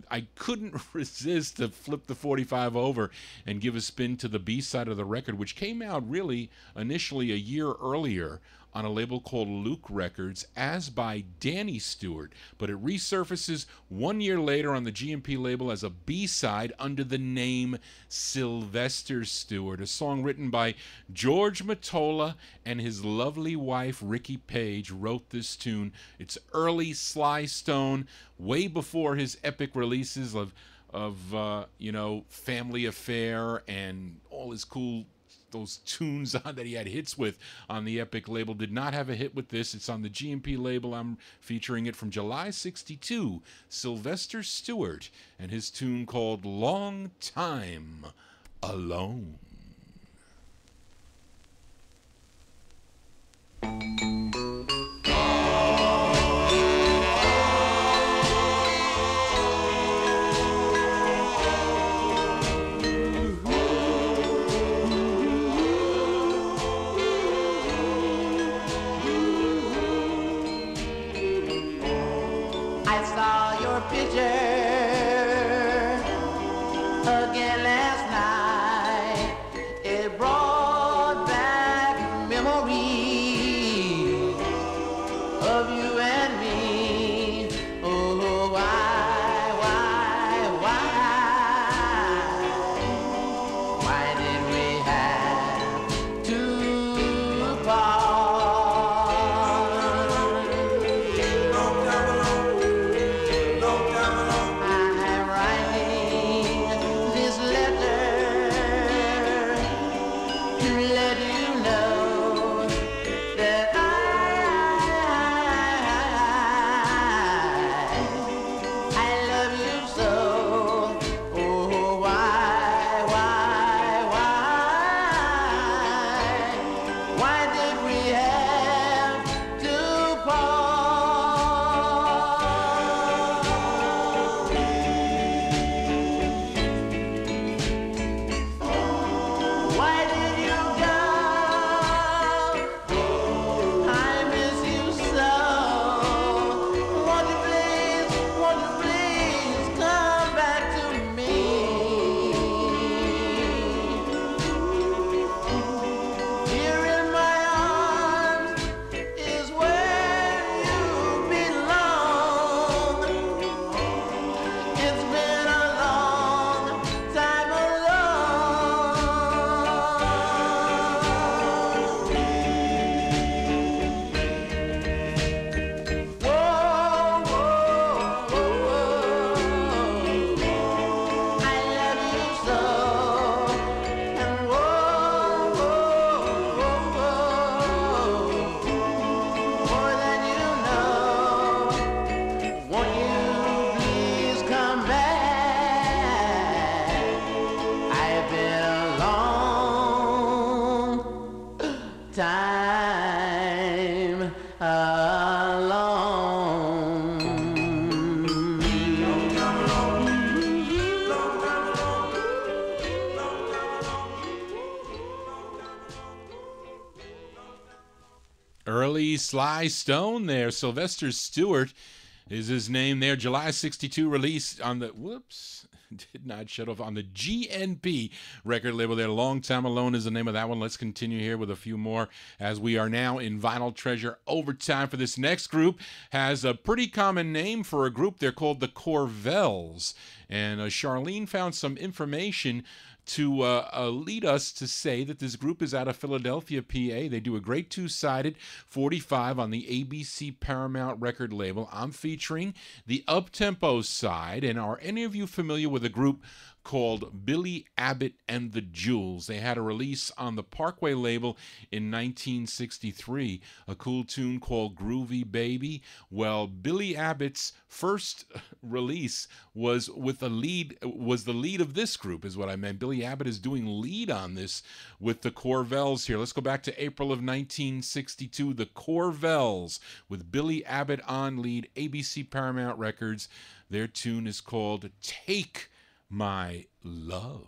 I couldn't resist to flip the 45 over and give a spin to the B-side of the record, which came out really initially a year earlier on a label called Luke Records as by Danny Stewart, but it resurfaces 1 year later on the GMP label as a B-side under the name Sylvester Stewart, a song written by George Mottola and his lovely wife Ricky Page wrote this tune. It's early Sly Stone, way before his epic releases of Family Affair and all his cool those tunes on that he had hits with on the Epic label. Did not have a hit with this. It's on the G&P label. I'm featuring it from July 62, Sylvester Stewart, and his tune called Long Time Alone. I saw your picture again last night. It brought back memories of you and me. Oh, why did we have to part? I'm writing this letter to let you know that I love you so. Oh, why did we have to part? Why did you go? I miss you so. Won't you please come back to me? Here in my arms is where you belong. It's been a long time alone. Whoa, whoa, whoa, I love you so. And whoa, more than you know. Won't you please come back? I've been a long time alone. Early Sly Stone there. Sylvester Stewart is his name there. July 62 release on the, whoops, did not shut off, on the GNP record label there. Long Time Alone is the name of that one. Let's continue here with a few more as we are now in Vinyl Treasure Overtime. For this next group has a pretty common name for a group. They're called the Corvells. And Charlene found some information to lead us to say that this group is out of Philadelphia, PA. They do a great two-sided 45 on the ABC Paramount record label. I'm featuring the up-tempo side. And are any of you familiar with a group called Billy Abbott and the Jewels? They had a release on the Parkway label in 1963, a cool tune called Groovy Baby. Well, Billy Abbott's first release was with the lead of this group, is what I meant. Billy Abbott is doing lead on this with the Corvells here. Let's go back to April of 1962. The Corvells with Billy Abbott on lead, ABC Paramount Records. Their tune is called Take My Love.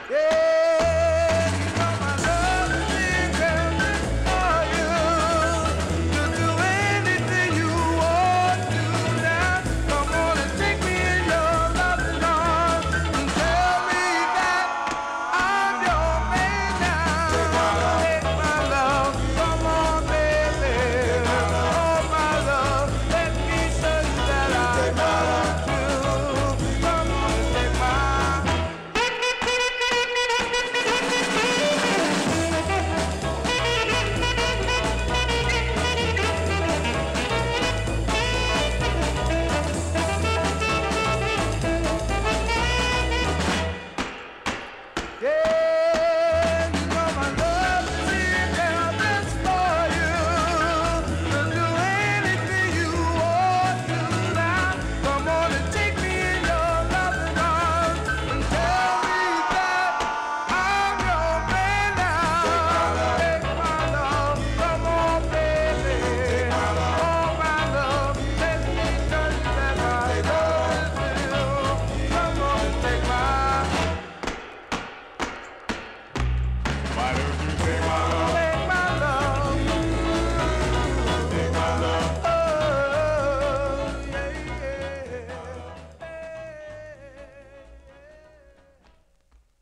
Yeah.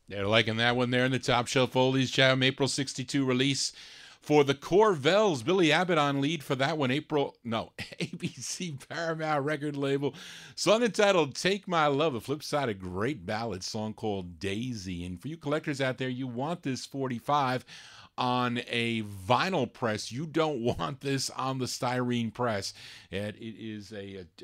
They're liking that one there in the Top Shelf Oldies Jam, April 62 release for the Corvells. Billy Abbott on lead for that one. ABC Paramount record label. Song entitled Take My Love, the flip side, a great ballad song called Daisy. And for you collectors out there, you want this 45 on a vinyl press. You don't want this on the styrene press. It is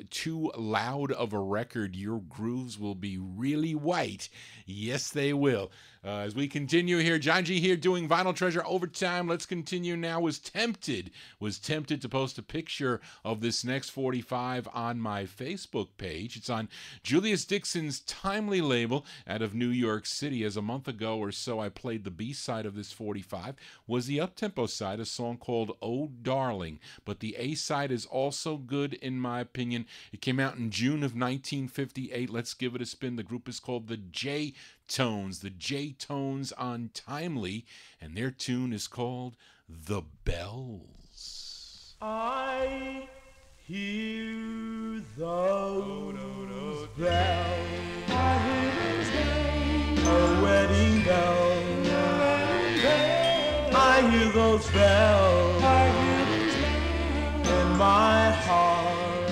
too loud of a record. Your grooves will be really white. Yes, they will. As we continue here, John G here doing Vinyl Treasure Overtime. Let's continue now. Was tempted to post a picture of this next 45 on my Facebook page. It's on Julius Dixon's Timely label out of New York City. As a month ago or so, I played the B-side of this 45. Was the up-tempo side, a song called Oh Darling. But the A-side is also good in my opinion. It came out in June of 1958. Let's give it a spin. The group is called the J-Tones. The J-Tones on Timely, and their tune is called The Bells. I hear those bells. I hear those bells. A wedding bell. I hear those bells. I hear those bells. In my heart.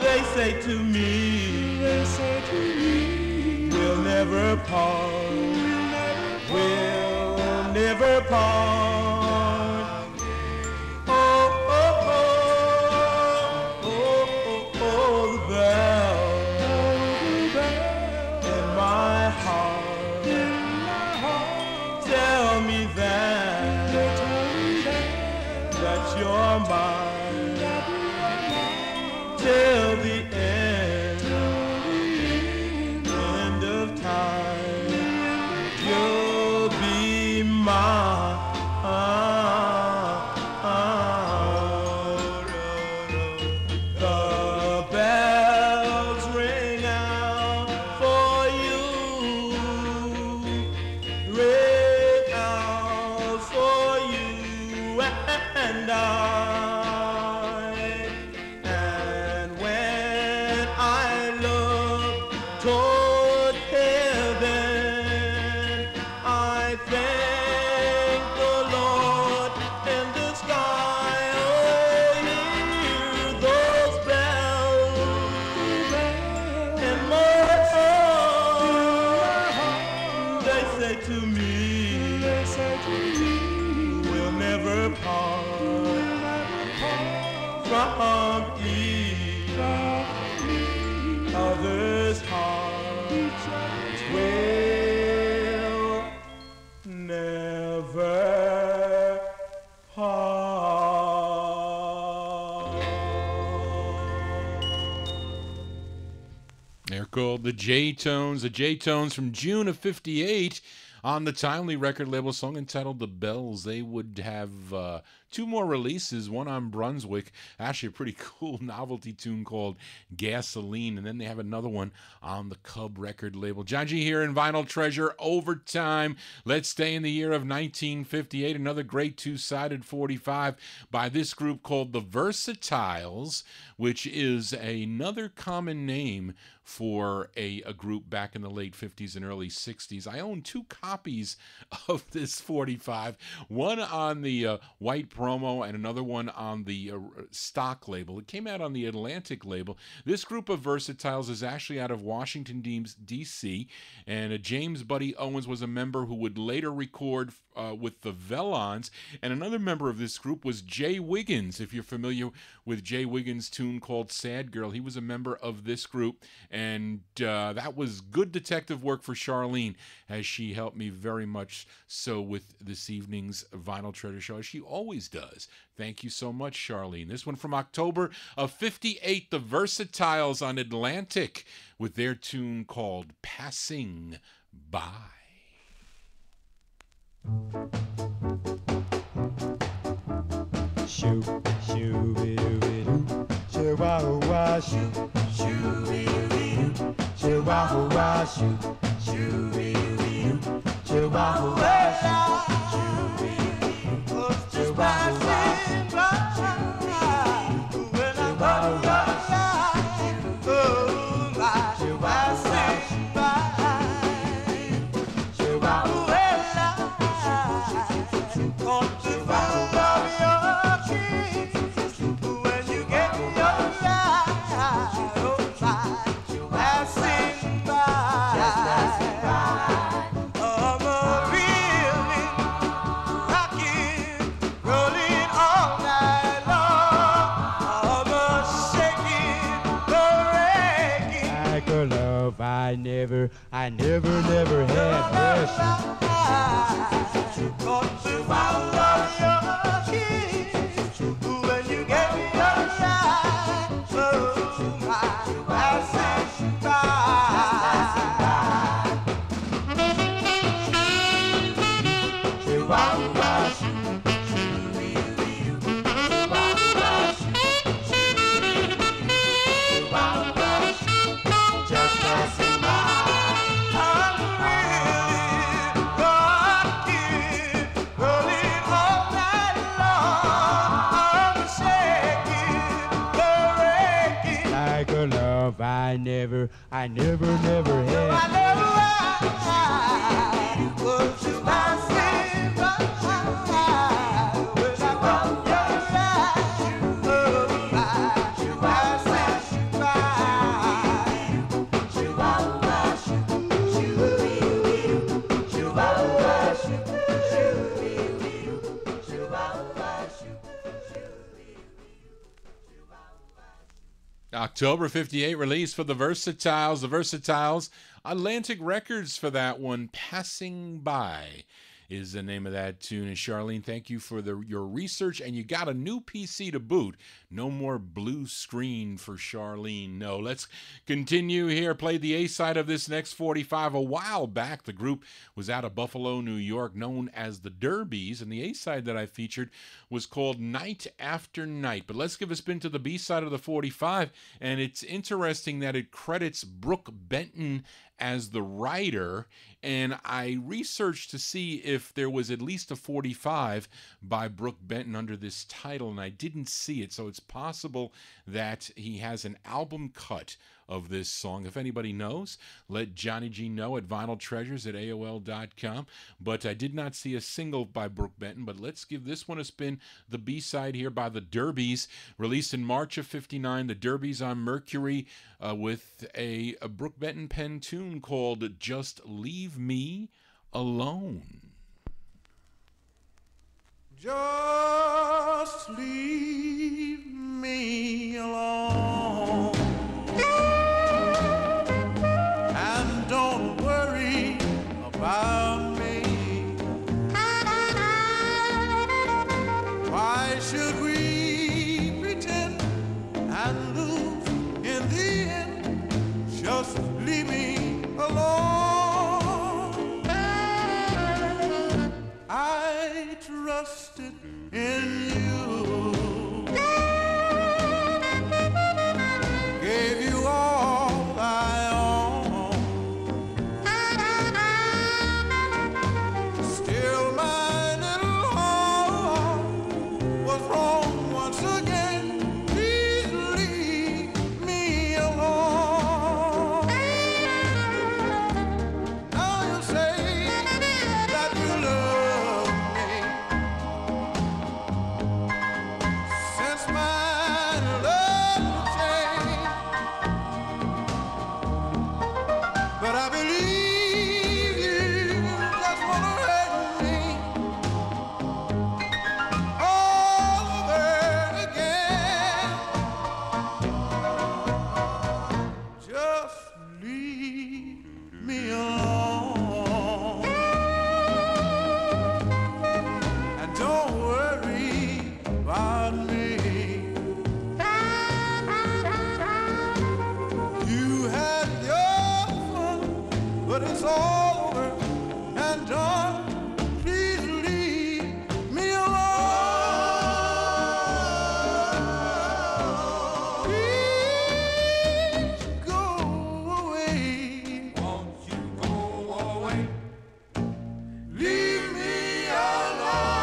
They say to me. They say to me. We'll never part. We'll never part. You're mine till the end of time. You'll be mine. The bells ring out for you, ring out for you and and when I look toward heaven, I thank the Lord in the sky. Oh, hear those bells in my heart. They say to me, we'll never part from each other's hearts. We'll never part. They're called the J-Tones. The J-Tones from June of 58 on the Timely record label, song entitled The Bells. They would have two more releases, one on Brunswick, actually a pretty cool novelty tune called Gasoline, and then they have another one on the Cub record label. John G here in Vinyl Treasure Overtime. Let's stay in the year of 1958, another great two-sided 45 by this group called the Versatiles, which is another common name for a group back in the late 50s and early 60s. I own two copies of this 45, one on the white promo and another one on the stock label. It came out on the Atlantic label. This group of Versatiles is actually out of Washington, D.C., and James Buddy Owens was a member who would later record with the Vellons, and another member of this group was Jay Wiggins. If you're familiar with Jay Wiggins' tune called Sad Girl, he was a member of this group, and that was good detective work for Charlene, as she helped me very much so with this evening's Vinyl Treasure Show, as she always does. Thank you so much, Charlene. This one from October of 58, the Versatiles on Atlantic with their tune called Passing By. Shoo, shoo, doo, doo, shoo, wah, wah, shoo, shoo, doo, shoo, wah, wah, shoo, shoo, doo, shoo, wah, wah, shoo, shoo, wah, wah, I'm a really rocking, rolling all night long. I'm a shaking, breaking. Like a love I never had. Yes. Got to follow your kiss when you get me alive. So my passing just passing by. I'm really rocking, rolling all night long. I'm shaking, breaking. Like a love I never had. I never was to passing by. When I got your light, oh my, passing October 58 release for the Versatiles. The Versatiles, Atlantic Records for that one. Passing By is the name of that tune. And Charlene, thank you for your research. And you got a new PC to boot. No more blue screen for Charlene. No, let's continue here. Played the A-side of this next 45 a while back. The group was out of Buffalo, New York, known as the Derbies. And the A-side that I featured was called Night After Night. But let's give a spin to the B-side of the 45. And it's interesting that it credits Brooke Benton as the writer, and I researched to see if there was at least a 45 by Brooke Benton under this title, and I didn't see it, so it's possible that he has an album cut of this song. If anybody knows, let Johnny G know at vinyltreasures@aol.com. But I did not see a single by Brooke Benton, but let's give this one a spin. The B-side here by the Derbies, released in March of 59. The Derbies on Mercury with a Brooke Benton pen tune called Just Leave Me Alone. Just leave me alone. And don't worry about me. Why should we pretend and lose in the end? Just leave me alone. I trusted in you, gave you all I own. Still my little heart was wrong once again. Please leave me alone. Now you say that you love me. Since my love changed, but I believe you just wanna hurt me all over again. Just leave me alone, and don't worry about me. You had your fun, but it's all over and done. Please leave me alone. Please go away. Won't you go away? Leave me alone.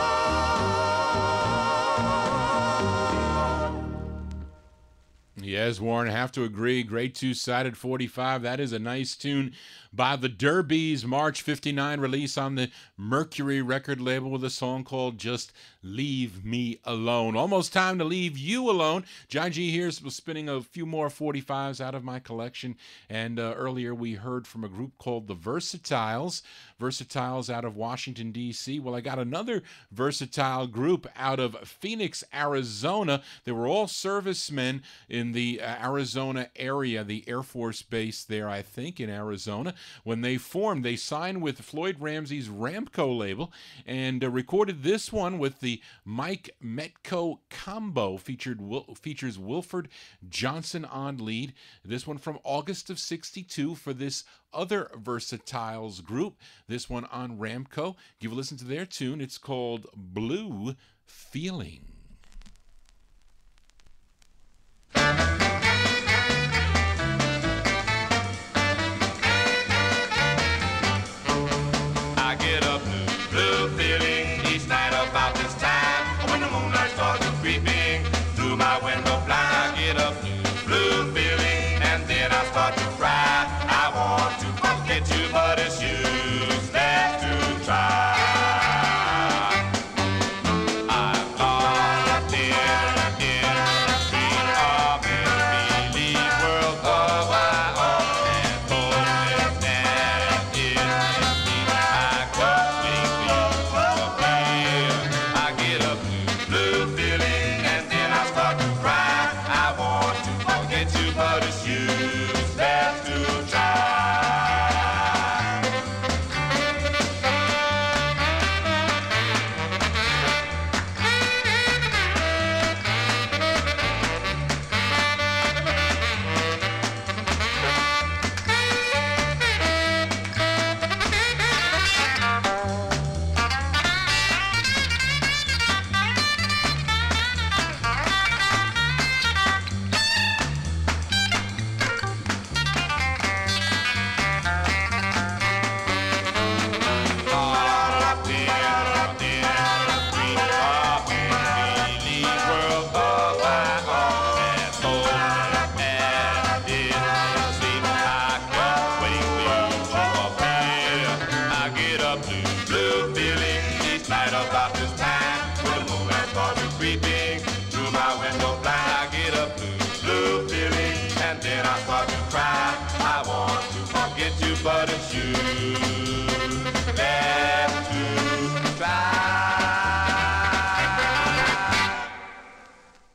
Yes, Warren, I have to agree. Great two-sided 45. That is a nice tune by the Derbies. March 59 release on the Mercury record label with a song called Just Leave Me Alone. Almost time to leave you alone. John G here was spinning a few more 45s out of my collection. And earlier we heard from a group called the Versatiles. Versatiles out of Washington, D.C. Well, I got another versatile group out of Phoenix, Arizona. They were all servicemen in the Arizona area, the Air Force Base there, I think, in Arizona. When they formed, they signed with Floyd Ramsey's Ramco label and recorded this one with the Mike Metco combo. Features Wilford Johnson on lead. This one from August of '62 for this other Versatiles group. This one on Ramco. Give a listen to their tune. It's called Blue Feeling. I get a blue feeling each night about this time. When the moonlight starts creeping through my window blind, I get a blue feeling and then I start to cry. I want to forget you, but it's useless to try. I'm lost in a dream of make-believe world of my own, and hopelessness is I come waiting for you to appear. I get a blue feeling and then I start to cry. I want to forget you, but it's useless to try. But it's you left to try.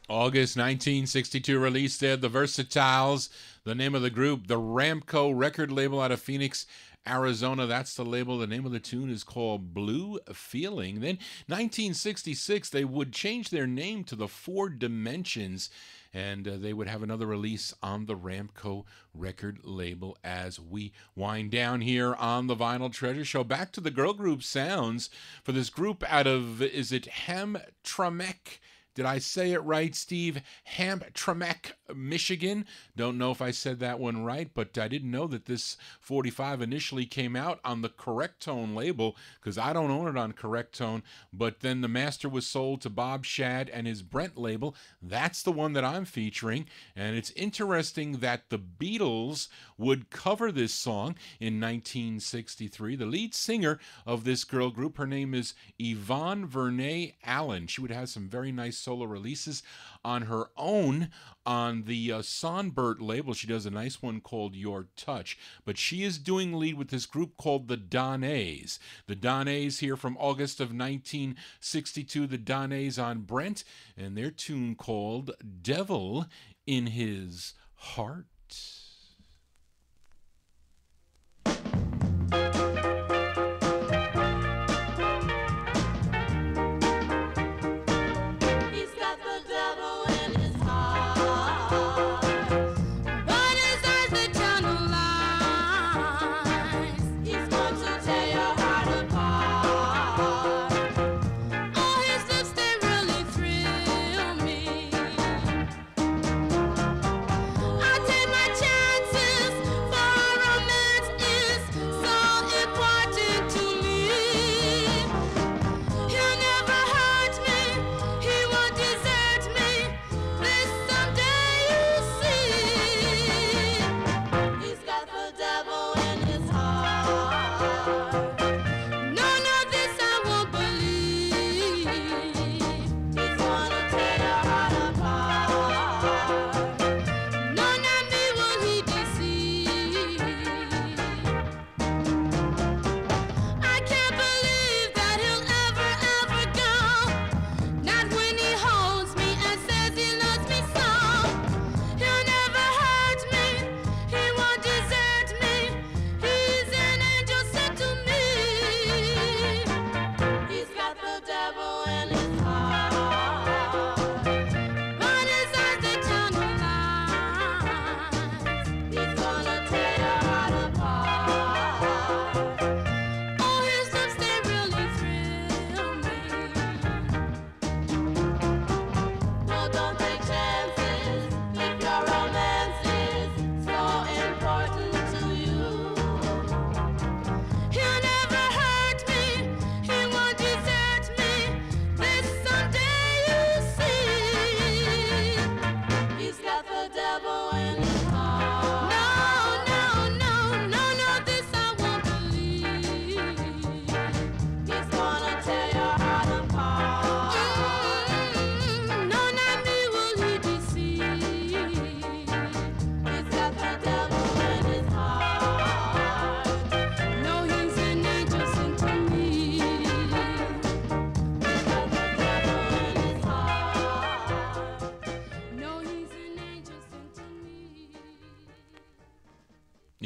August 1962 release there, the Versatiles, the name of the group, the Ramco record label out of Phoenix, Arizona. That's the label. The name of the tune is called Blue Feeling. Then 1966, they would change their name to the Four Dimensions, and they would have another release on the Ramco record label as we wind down here on the Vinyl Treasure Show. Back to the girl group sounds for this group out of, is it Hamtramck? Did I say it right, Steve? Hamtramck, Michigan. Don't know if I said that one right, but I didn't know that this 45 initially came out on the Correct Tone label, because I don't own it on Correct Tone, but then the master was sold to Bob Shad and his Brent label. That's the one that I'm featuring, and it's interesting that the Beatles would cover this song in 1963. The lead singer of this girl group, her name is Yvonne Vernay Allen. She would have some very nice solo releases on her own on the Sonbert label. She does a nice one called Your Touch, but she is doing lead with this group called the Donnays. The Donnays here from August of 1962, the Donnays on Brent, and their tune called Devil in His Heart. I take my chance.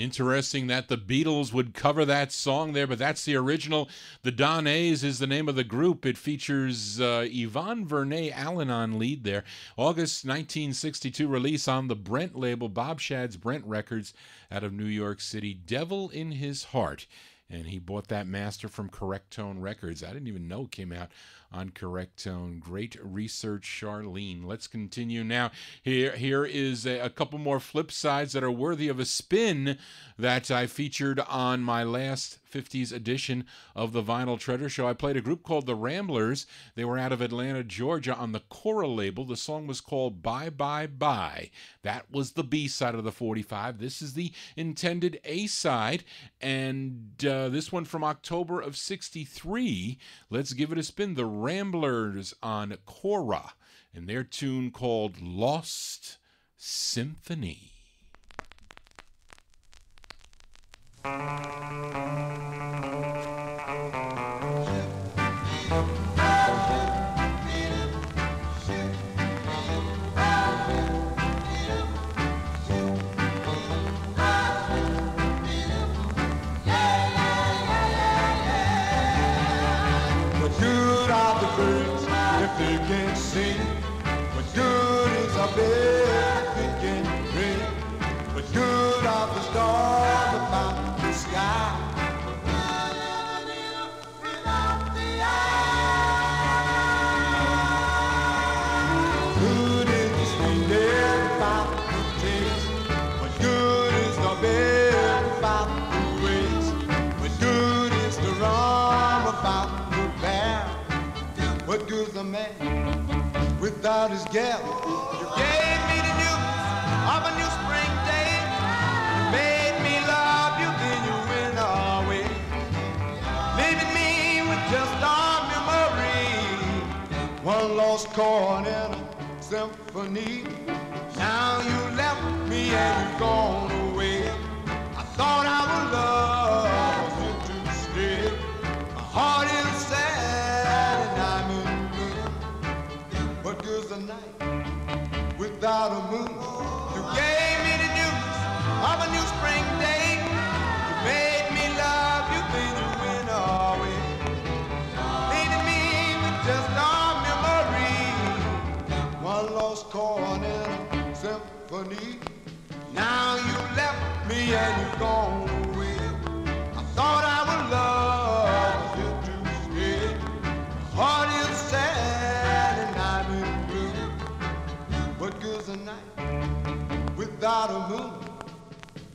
Interesting that the Beatles would cover that song there, but that's the original. The Don A's is the name of the group. It features Yvonne Vernay Allen on lead there. August 1962 release on the Brent label, Bob Shadd's Brent Records out of New York City, Devil in His Heart. And he bought that master from Correct Tone Records. I didn't even know it came out on Correct Tone. Great research, Charlene. Let's continue now. Here is a couple more flip sides that are worthy of a spin that I featured on my last 50s edition of the Vinyl Treasure Show. I played a group called the Ramblers. They were out of Atlanta, Georgia on the Cora label. The song was called Bye Bye Bye. That was the B side of the 45. This is the intended A side, and this one from October of 63. Let's give it a spin. The Ramblers on Cora and their tune called Lost Symphony. They can sing. What good is a bell if it can ring? What good are the stars about the sky? Good is the sweet air about the taste. What good is the bell about the waist? What good is the rum about the bear? What good's a man without his gal? You gave me the news of a new spring day. You made me love you, then you went away, leaving me with just our memory. One lost chord in a symphony. Now you left me and you've gone away. I thought I would love you to stay. My heart is sad and I'm in blue. What good's a night without a moon? You gave me the news of a new spring day. You made me love you, then you went away, leaving me with just our memory. One lost chord in a symphony. Now you left me and you've gone away. I thought I would love you to stay. My heart is sad and I'm in blue. What good's a night without a moon?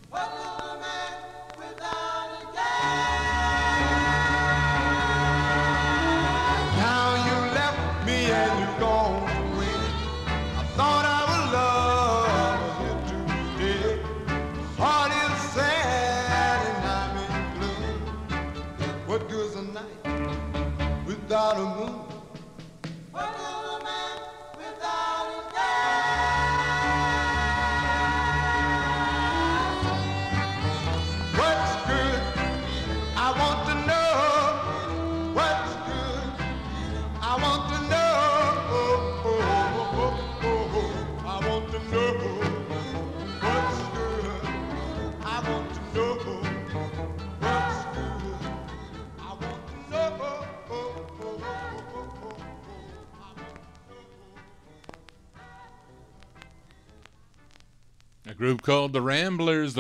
What good's a man without a gal? Now you left me and you've gone away. I thought I would love you to stay. My heart is sad and I'm in blue. What good's a night without a moon? What good's a man without a What's good? I want to know. What's good? I want to know. I want to know. What's good? I want to know. What's good? I want to know. A group called the Ramblers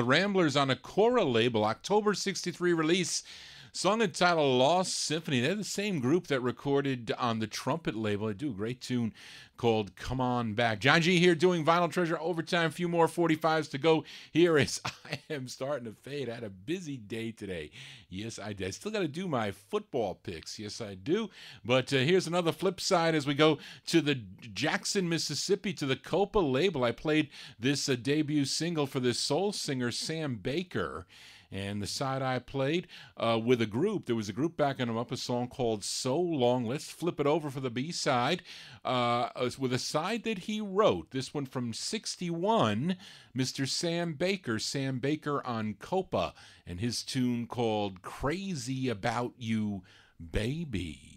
on a Cora label, October 63 release. Song entitled Lost Symphony. They're the same group that recorded on the Trumpet label. They do a great tune called Come On Back. John G here doing Vinyl Treasure Overtime. A few more 45s to go. Here is I Am Starting to Fade. I had a busy day today. Yes, I did. I still got to do my football picks. Yes, I do. But here's another flip side as we go to the Jackson, Mississippi, to the Copa label. I played this debut single for this soul singer, Sam Baker. And the side I played with a group, there was a group backing them up, a song called So Long. Let's flip it over for the B-side with a side that he wrote. This one from 61, Mr. Sam Baker on Copa, and his tune called Crazy About You, Baby.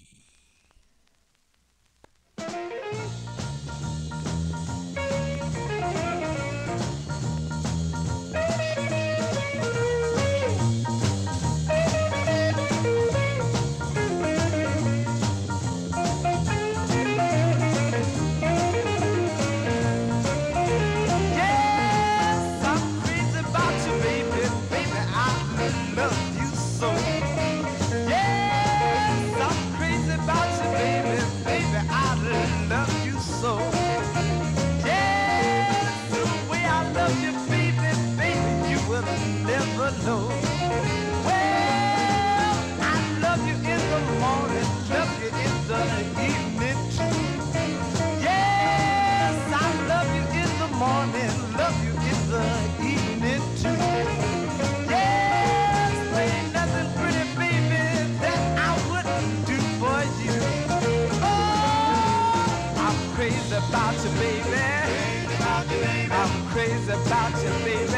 about you, baby.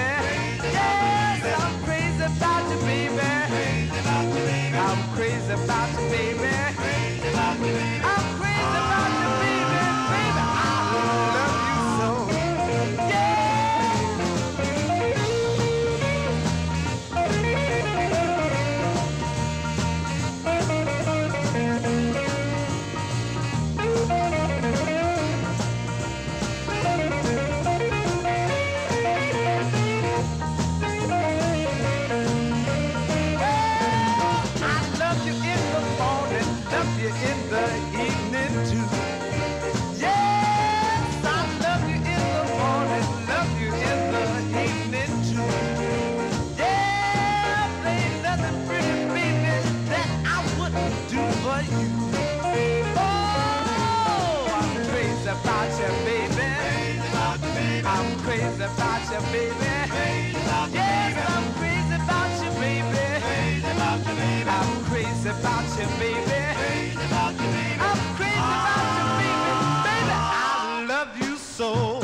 Yes, I'm crazy about you, baby. I'm crazy about you, baby. I'm crazy about you, baby. Baby, I love you so. About you, baby. Yes, I'm crazy about you, baby. I'm crazy about you, baby. I'm crazy about you, baby. Baby, I love you so.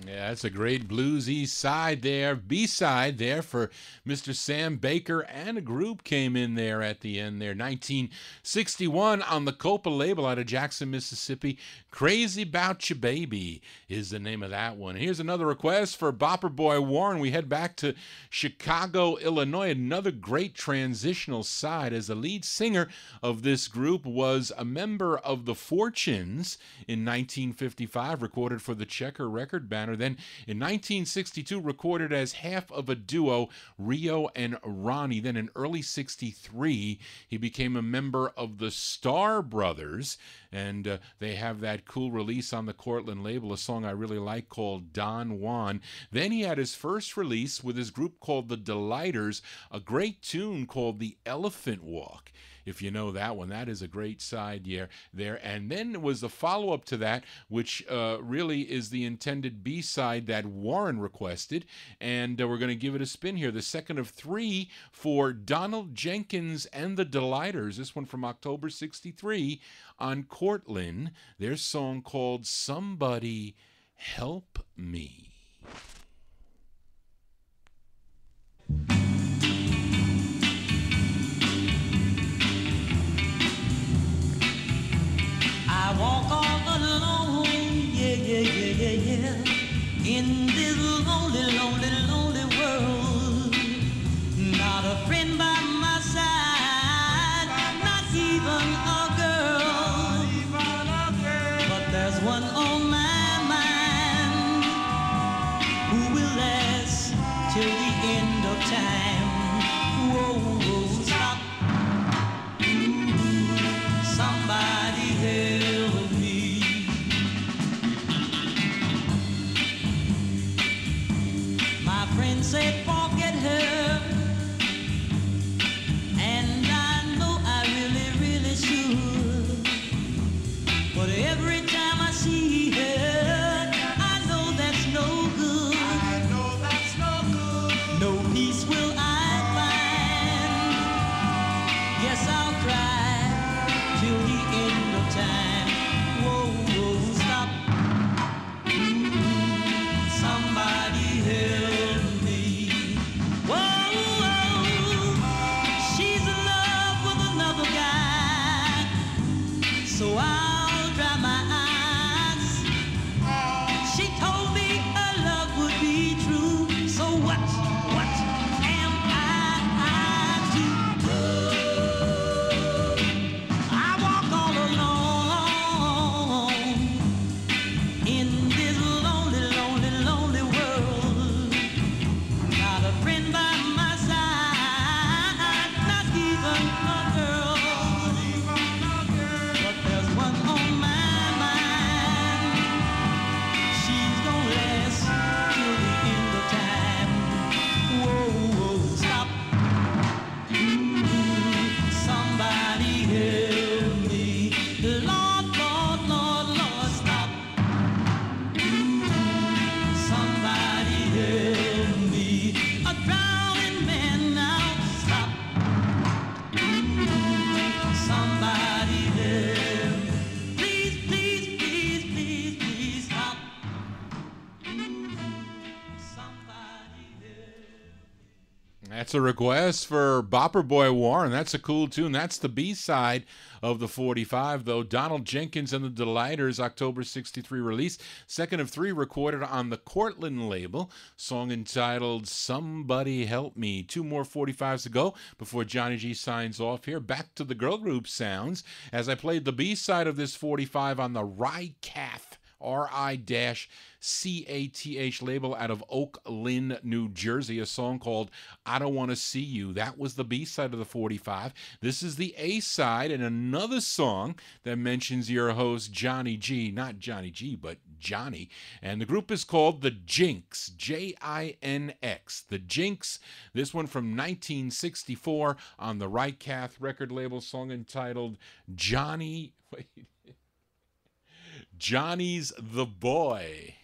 Yeah, that's a great bluesy side there, B-side there for Mr. Sam Baker, and a group came in there at the end there. 1961 on the Copa label out of Jackson, Mississippi. Crazy About You Baby is the name of that one. Here's another request for Bopper Boy Warren. We head back to Chicago, Illinois. Another great transitional side, as the lead singer of this group was a member of the Fortunes in 1955, recorded for the Checker record banner. Then in 1962, recorded as half of a duo, Rio and Ronnie. Then in early 63, he became a member of the Star Brothers, and they have that cool release on the Cortland label, a song I really like called Don Juan. Then he had his first release with his group called the Delighters, a great tune called The Elephant Walk. If you know that one, that is a great side there. And then was the follow-up to that, which really is the intended B-side that Warren requested, and we're going to give it a spin here. The second of three for Donald Jenkins and the Delighters, this one from October 63 on Cortland, their song called Somebody Help Me. I walk all alone, yeah, in this lonely, lonely, lonely world. Not a friend by my side, not even a girl. But there's one on my mind who will last till the end of time. Whoa, whoa, stop. Somebody help me. My friend said forget her, and I know I really, really should. But every time I see her, I know that's no good. I know that's no good. No peace will I find. Yes, I'll cry till the end of time. Whoa, whoa, stop. Somebody help me. Whoa. That's a request for Bopper Boy Warren. That's a cool tune. That's the B-side of the 45, though. Donald Jenkins and the Delighters, October 63 release. Second of three recorded on the Cortland label. Song entitled Somebody Help Me. Two more 45s to go before Johnny G signs off here. Back to the girl group sounds as I played the B-side of this 45 on the Rycath, R-I-C-A-T-H label out of Oak Lynn, New Jersey, a song called I Don't Want to See You. That was the B-side of the 45. This is the A-side and another song that mentions your host Johnny G, not Johnny G, but Johnny. And the group is called The Jinx, J-I-N-X. The Jinx, this one from 1964 on the Rycath record label, song entitled Johnny's the Boy.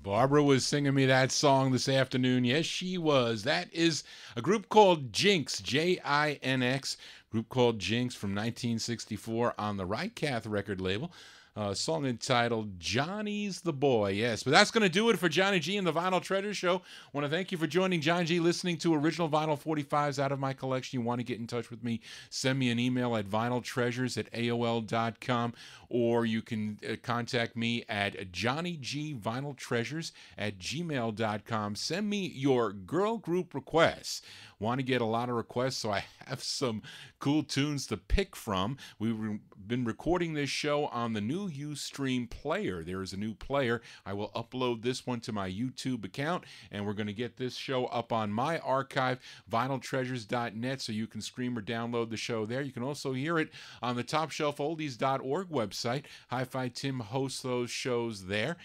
Barbara was singing me that song this afternoon. Yes, she was. That is a group called Jinx, J-I-N-X, group called Jinx from 1964 on the Rycath record label. A song entitled Johnny's the Boy. Yes, but that's going to do it for Johnny G and the Vinyl Treasure Show. I want to thank you for joining Johnny G, listening to original vinyl 45s out of my collection. You want to get in touch with me, send me an email at vinyltreasures@aol.com, or you can contact me at johnnygvinyltreasures@gmail.com. Send me your girl group requests. Want to get a lot of requests, so I have some cool tunes to pick from. We've been recording this show on the new Ustream player. There is a new player. I will upload this one to my YouTube account, and we're going to get this show up on my archive, vinyltreasures.net, so you can stream or download the show there. You can also hear it on the topshelfoldies.org website. Hi-Fi Tim hosts those shows there.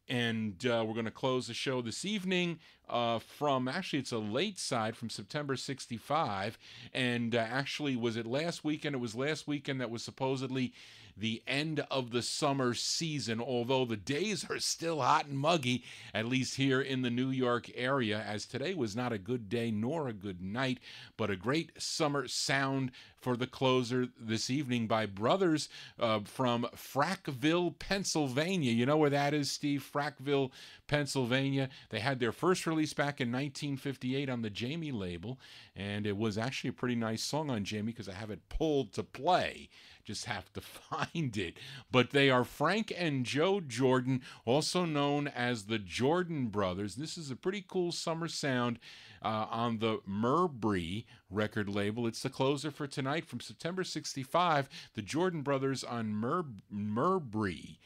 And we're going to close the show this evening from, actually it's a late side from September 65, and actually was it last weekend? It was last weekend that was supposedly the end of the summer season, although the days are still hot and muggy, at least here in the New York area, as today was not a good day nor a good night, but a great summer sound for the closer this evening by brothers from Frackville, Pennsylvania. You know where that is, Steve? Frackville, Pennsylvania. They had their first release back in 1958 on the Jamie label, and it was actually a pretty nice song on Jamie because I have it pulled to play. Just have to find it. But they are Frank and Joe Jordan, also known as the Jordan Brothers. This is a pretty cool summer sound on the Murbree record label. It's the closer for tonight from September 65. The Jordan Brothers on Murbree,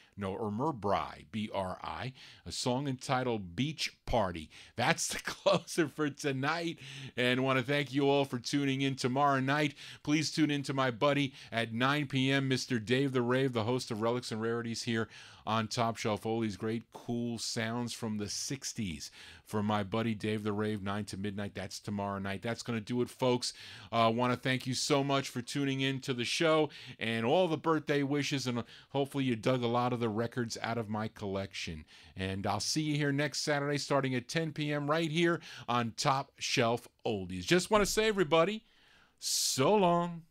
B-R-I, a song entitled Beach Party. That's the closer for tonight, and want to thank you all for tuning in tomorrow night. Please tune in to my buddy at 9 p.m., Mr. Dave the Rave, the host of Relics and Rarities here on Top Shelf. All these great, cool sounds from the 60s for my buddy Dave the Rave, 9 to midnight. That's tomorrow night. That's going to do it, folks. I want to thank you so much for tuning in to the show and all the birthday wishes, and hopefully you dug a lot of the records out of my collection. And I'll see you here next Saturday starting at 10 p.m. right here on Top Shelf Oldies. Just want to say, everybody, so long.